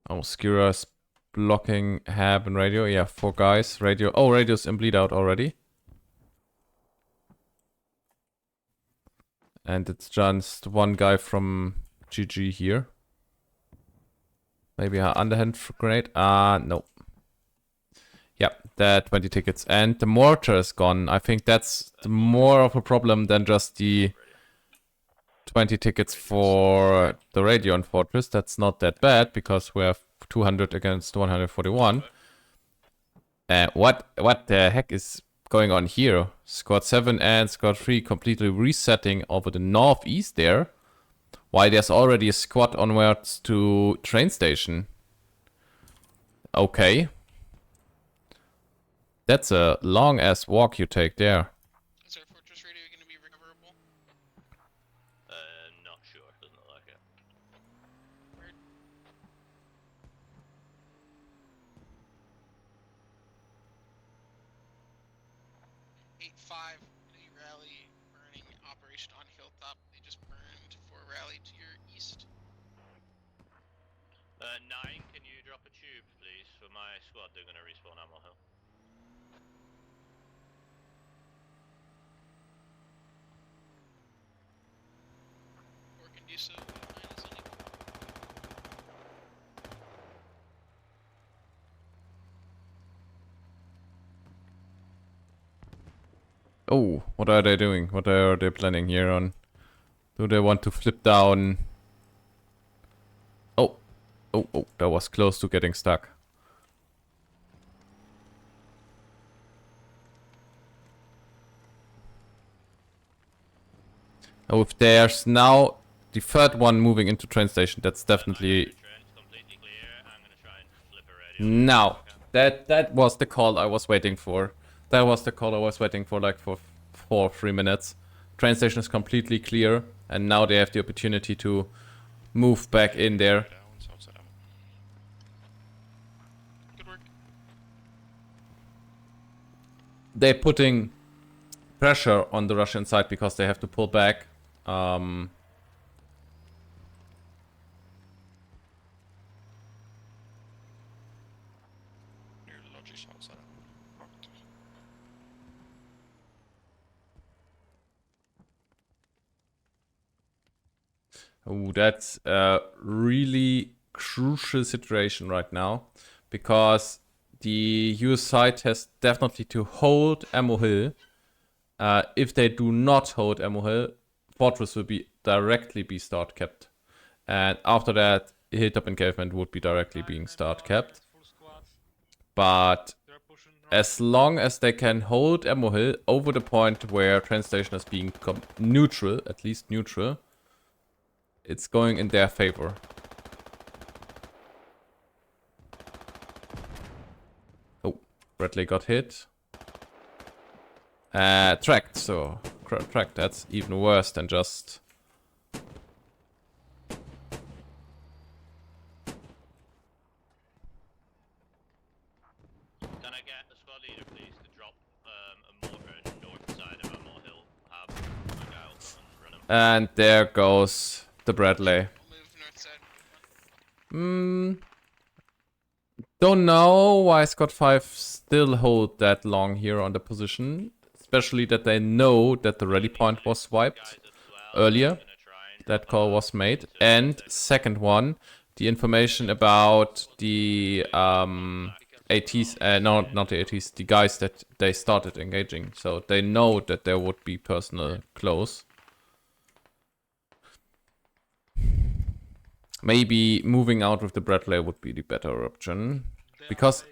Oh, Skira's blocking hab and radio. Yeah, 4 guys. Radio. Oh, radio's in bleed out already. And it's just 1 guy from GG here. Maybe an underhand grenade. No. Yep, that 20 tickets. And the mortar is gone. I think that's more of a problem than just the 20 tickets for the radio and Fortress. That's not that bad because we have 200 against 141. What the heck is going on here? Squad 7 and Squad 3 completely resetting over the northeast there. Why there's already a squad onwards to train station. Okay. That's a long ass walk you take there. Is our fortress radio going to be recoverable? Not sure, doesn't look like it. Weird. 8-5, a rally burning operation on Hilltop. They just burned for a rally to your east. 9, can you drop a tube, please, for my squad? They're gonna respawn Ammo Hill. Or can do so. Mine is only. Oh, what are they doing? What are they planning here on? Do they want to flip down? Oh, oh, that was close to getting stuck. Oh, if there's now the third one moving into train station, that's definitely... Now, that was the call I was waiting for. That was the call I was waiting for like for 3 minutes. Train station is completely clear, and now they have the opportunity to move back in there. Good work. They're putting pressure on the Russian side because they have to pull back. Oh, that's a really crucial situation right now, because the US side has definitely to hold Ammo Hill. If they do not hold Ammo Hill, Fortress will be directly be start kept, and after that, Hilltop engagement would be directly being start kept. But as long as they can hold Ammo Hill over the point where train station is being neutral, at least neutral, it's going in their favor. Oh, Bradley got hit. Tracked, so tracked, that's even worse than just... Can I get the squad leader, please, to drop a mortar north side of Ammo Hill hub? Look out and run him. And there goes the Bradley. Move north side. Don't know why Scott 5 still hold that long here on the position. Especially that they know that the rally point was wiped earlier. That call was made. And second one, the information about the ATs, no, not the ATs, the guys that they started engaging. So they know that there would be personnel close. Maybe moving out with the Bradley would be the better option. Because...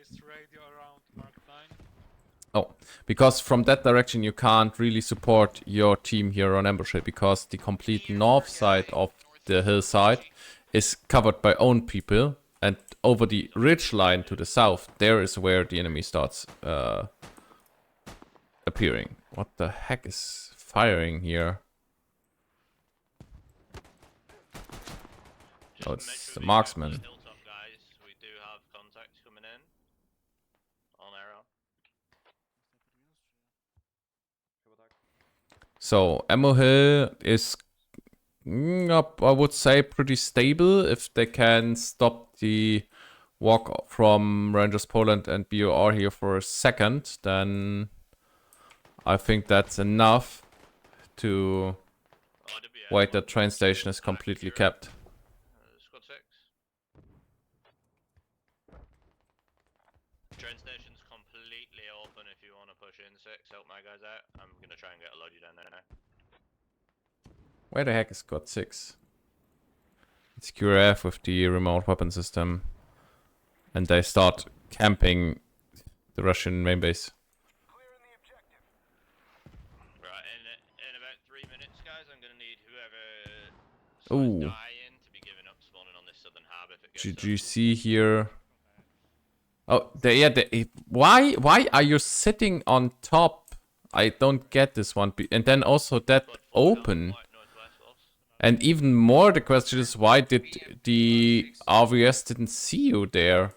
Oh, because from that direction you can't really support your team here on Ambush Hill, because the complete north side of the hillside is covered by own people, and over the ridge line to the south, there is where the enemy starts appearing. What the heck is firing here? Oh, it's the marksman. We do have contacts coming in on arrow. So Ammo Hill is, I would say, pretty stable. If they can stop the walk from Rangers Poland and BOR here for a second, then I think that's enough to wait that train station is completely kept. Squad 6. Train station's completely open if you want to push in 6. Help my guys out. I'm going to try and get a loadie down there now. Where the heck is Squad 6? It's QRF with the remote weapon system. And they start camping the Russian main base. Right, in about 3 minutes, guys, I'm going to need whoever Ooh. dying to be giving up spawning on this southern hub if it gets GGC here. Oh, why are you sitting on top? I don't get this one. And then also that open. And even more, the question is, why did the RVS didn't see you there?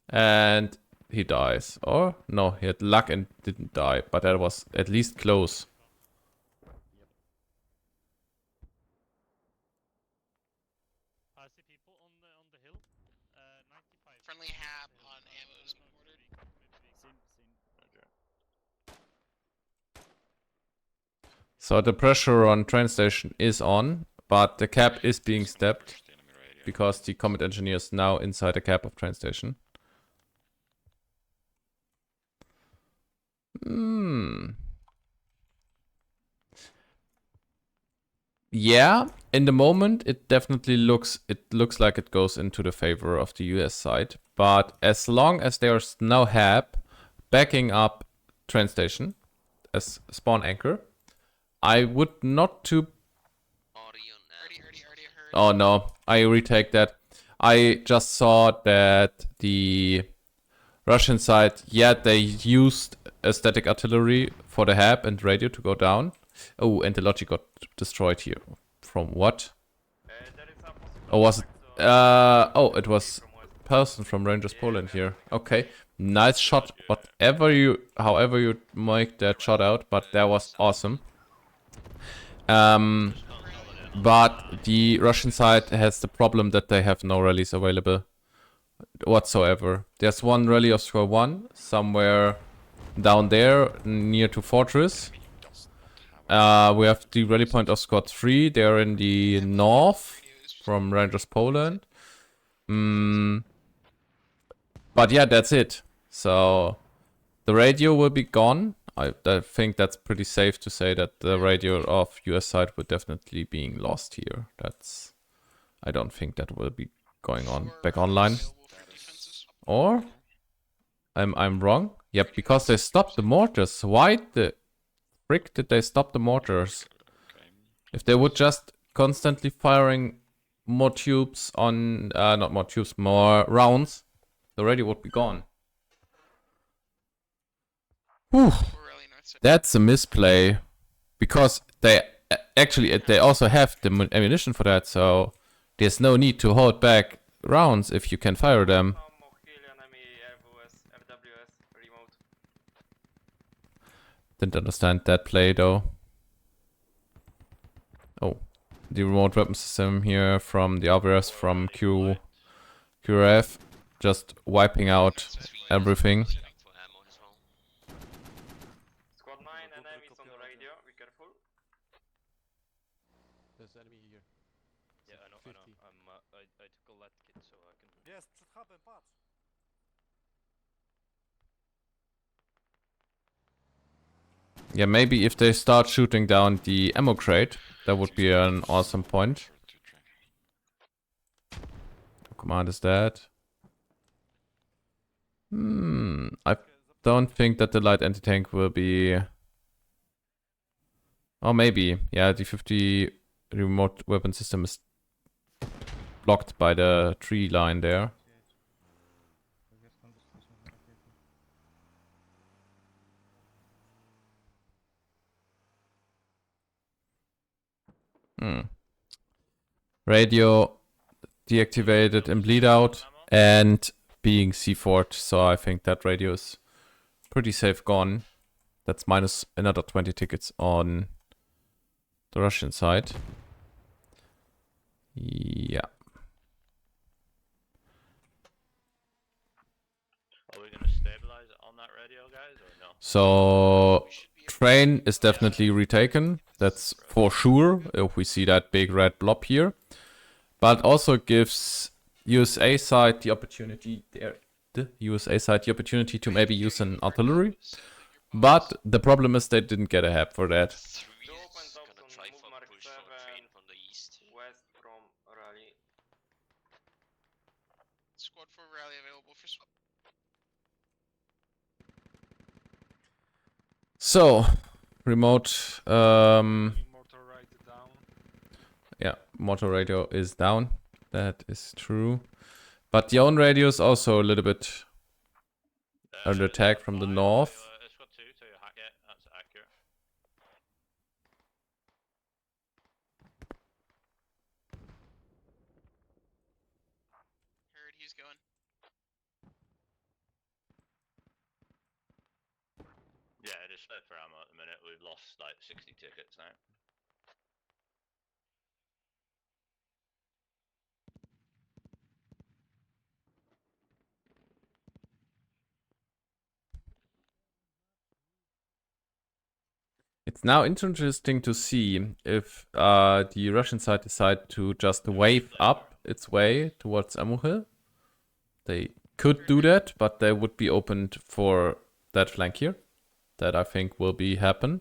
And he dies. Or no, he had luck and didn't die, but that was at least close. I see people on the hill. 95. Friendly hab on ammo's mortared. So the pressure on train station is on, but the cap is being stepped because the combat engineer is now inside the cap of train station. Yeah, in the moment it definitely looks like it goes into the favor of the US side. But as long as there's no HAB backing up train station as spawn anchor, I would not too. Already heard. Oh no, I retake that. I just saw that the Russian side, yeah, they used a static artillery for the HAB and radio to go down. Oh, and the logic got destroyed here. From what? There is a possible Oh, was it? attack, so Oh, it was from west. person from Rangers Poland here. Okay, nice shot. However you make that shot out, but that was awesome. But the Russian side has the problem that they have no rallies available whatsoever. There's one rally of square 1 somewhere down there near to Fortress. We have the rally point of squad 3. They're in the north from Rangers Poland. But yeah, that's it. So the radio will be gone. I think that's pretty safe to say that the radio of US side would definitely being lost here. I don't think that will be going on back online. Or I'm wrong? Yep, because they stopped the mortars. Why the frick did they stop the mortars? If they would just constantly firing more tubes on not more tubes, more rounds, the radio would be gone. Whew. That's a misplay, because they also have the ammunition for that, so there's no need to hold back rounds if you can fire them. Didn't understand that play though. Oh, the remote weapon system here from the others from QRF, just wiping out everything. Squad 9 enemies on the radio, be careful. There's enemy here. Yeah, I know. I took a lead kit so I can. Jest, przed hubem, patrz. Yeah, maybe if they start shooting down the ammo crate, that would be an awesome point. What command is that? I don't think that the light anti-tank will be... Oh, maybe. Yeah, the 50 remote weapon system is blocked by the tree line there. Radio deactivated and bleed out and being C4'd, so I think that radio is pretty safe gone. That's minus another 20 tickets on the Russian side. Yeah. Are we gonna stabilize on that radio, guys, or no? So train is definitely retaken. That's for sure, if we see that big red blob here. But also gives USA side the opportunity to maybe use an artillery. But the problem is they didn't get a HAB for that. Gonna try for push for train from the east. West from rally. Squad 4 rally available for swap. So, remote, Motor right down. yeah, motor radio is down. That is true. But the own radio is also a little bit under attack from the north. Squad 2 to hack it. That's accurate. Heard he's going. Yeah, it is slow for ammo at the minute. We've lost like 60 tickets now. It's now interesting to see if the Russian side decide to just wave up its way towards Ammo Hill. They could do that, but they would be opened for that flank here. that I think will be happen.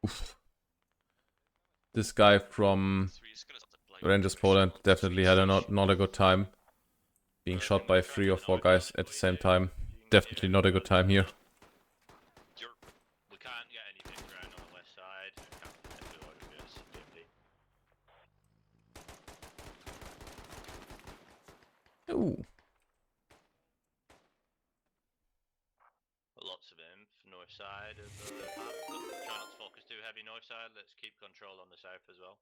Oof. This guy from Rangers Poland definitely had not a good time. Being shot by 3 or 4 guys at the same time. Definitely not a good time here. We can't get any big ground on the west side. Ooh. Lots of him, north side of the map. Try not to focus too heavy north side. Let's keep control on the south as well.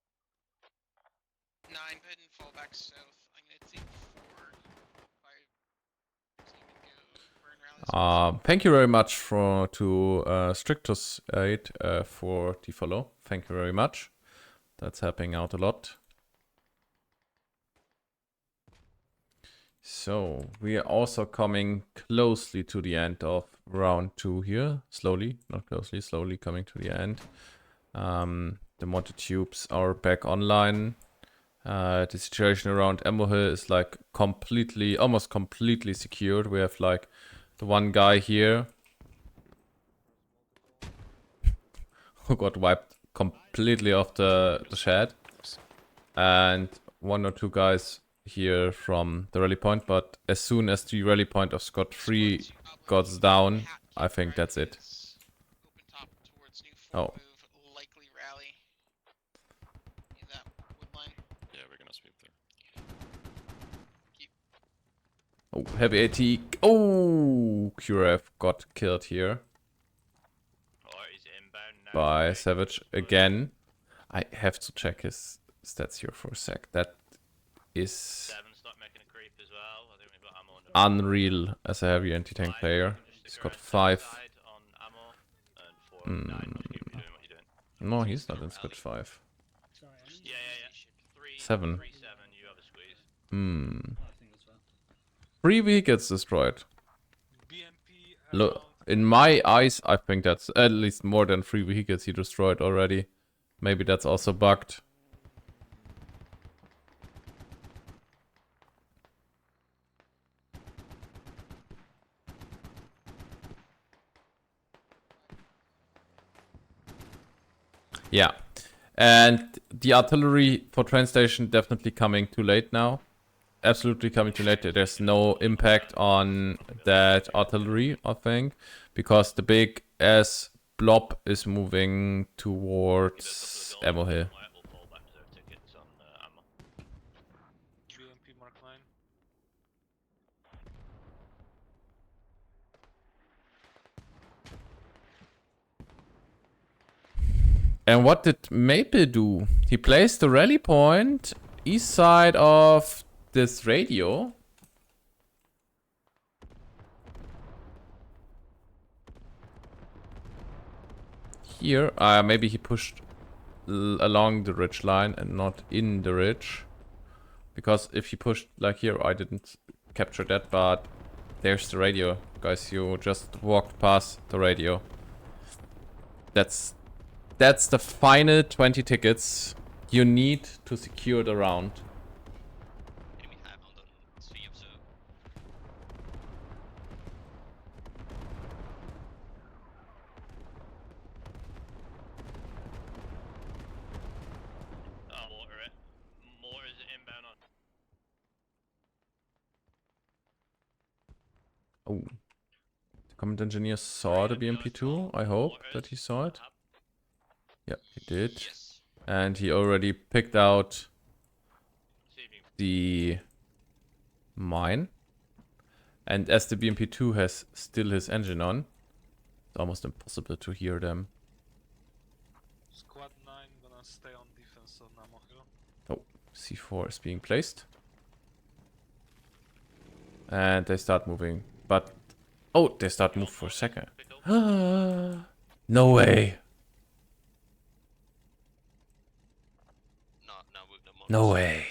9, go ahead and fall back south. I'm gonna take 4, 5, team and go burn rallies. Thank you very much to Strictus8 for the follow. Thank you very much. That's helping out a lot. So we are also coming closely to the end of round 2 here. Slowly, not closely, slowly coming to the end. The motor tubes are back online. The situation around Ammo Hill is like completely, almost completely secured. We have like the one guy here who got wiped completely off the shed. And 1 or 2 guys here from the rally point, but as soon as the rally point of Scott 3 goes down, I think that's it. Oh. Likely rally in that wood line. Yeah, we're gonna sweep there. Oh, heavy AT. Oh, QRF got killed here by Savage again. I have to check his stats here for a sec. That is unreal as a heavy anti-tank player. He's got 5. No, he's not in squad 5. 7. 3 vehicles destroyed. Look, in my eyes, I think that's at least more than 3 vehicles he destroyed already. Maybe that's also bugged. Yeah, and the artillery for train station definitely coming too late now. Absolutely coming too late. There's no impact on that artillery, I think, because the big ass blob is moving towards Ammo Hill. BMP Mark 9. And what did Maple do? He placed the rally point east side of this radio. Here, maybe he pushed along the ridge line and not in the ridge. Because if he pushed like here, I didn't capture that, but there's the radio. Guys, you just walked past the radio. That's the final 20 tickets you need to secure the round. Oh. The command engineer saw the BMP2. I hope that he saw it. Yeah, he did. And he already picked out the mine. And as the BMP2 has still his engine on, it's almost impossible to hear them. Squad 9 gonna stay on defense on Ammo Hill. Oh, C4 is being placed. And they start moving. But, oh, they start move for a second. No way. No way.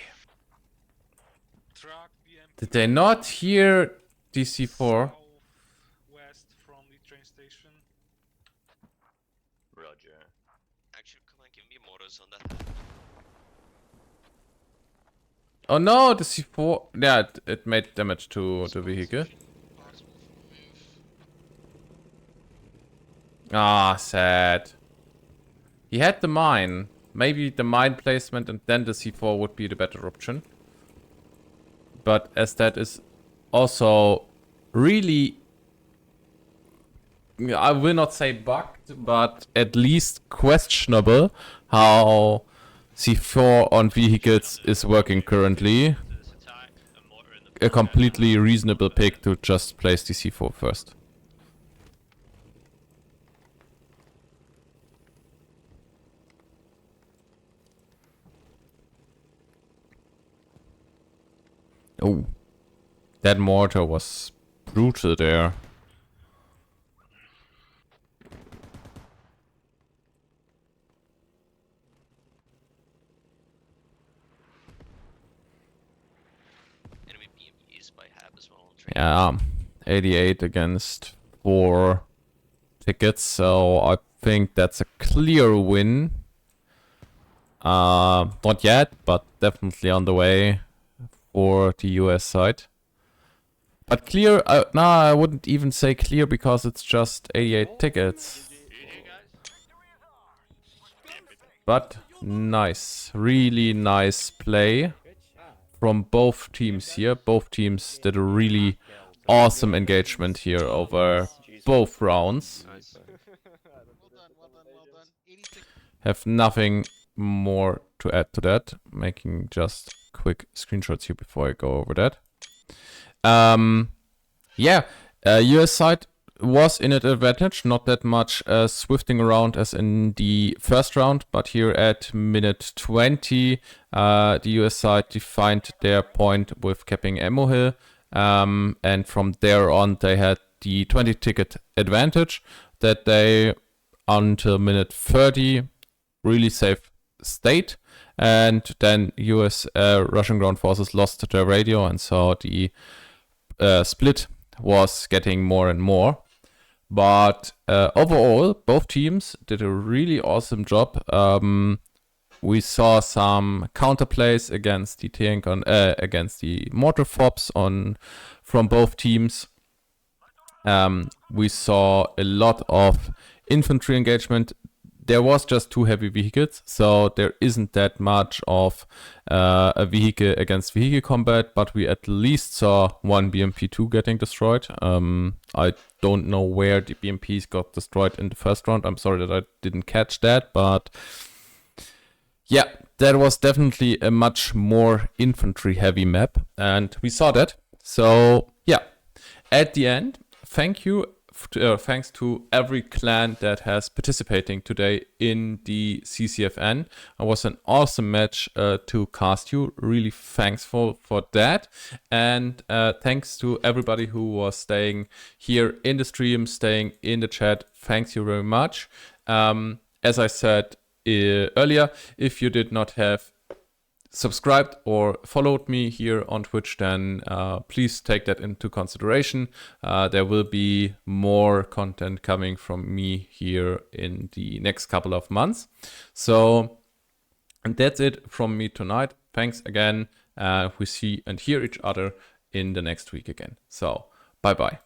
Did they not hear DC4? West from the train station. Roger. Actually, come on, give me motors on that. Oh no, the C4. Yeah, it made damage to the vehicle. Possible move. Ah, sad. He had the mine. Maybe the mine placement and then the C4 would be the better option. But as that is also really, I will not say bugged, but at least questionable how C4 on vehicles is working currently. This attack, a mortar in the A completely reasonable pick to just place the C4 first. Oh, that mortar was brutal there. Enemy BMPs by half as well. Yeah, 88 against 4 tickets, so I think that's a clear win. Not yet, but definitely on the way for the US side. But clear, no, I wouldn't even say clear because it's just 88 tickets. But nice, really nice play from both teams here. Both teams did a really awesome engagement here over both rounds. Well done, well done, well done. 86. Have nothing more to add to that. Making just quick screenshots here before I go over that. Yeah, US side was in an advantage, not that much swifting around as in the first round, but here at minute 20, the US side defined their point with capping ammo hill, and from there on they had the 20 ticket advantage that they, until minute 30, really safe state, and then US Russian ground forces lost their radio, and so the split was getting more and more. But overall, both teams did a really awesome job. We saw some counterplays against the tank against the mortar fobs from both teams. We saw a lot of infantry engagement. There was just 2 heavy vehicles, so there isn't that much of a vehicle against vehicle combat, but we at least saw 1 BMP-2 getting destroyed. I don't know where the BMPs got destroyed in the first round. I'm sorry that I didn't catch that, but yeah, that was definitely a much more infantry heavy map, and we saw that. So yeah, at the end, thank you. Thanks to every clan that has participating today in the CCFN. It was an awesome match to cast you. Really thankful for that. And thanks to everybody who was staying here in the stream, staying in the chat. Thanks you very much. As I said earlier, if you did not have subscribed or followed me here on Twitch, then please take that into consideration. There will be more content coming from me here in the next couple of months. So, and that's it from me tonight. Thanks again. We see and hear each other in the next week again. So, bye bye.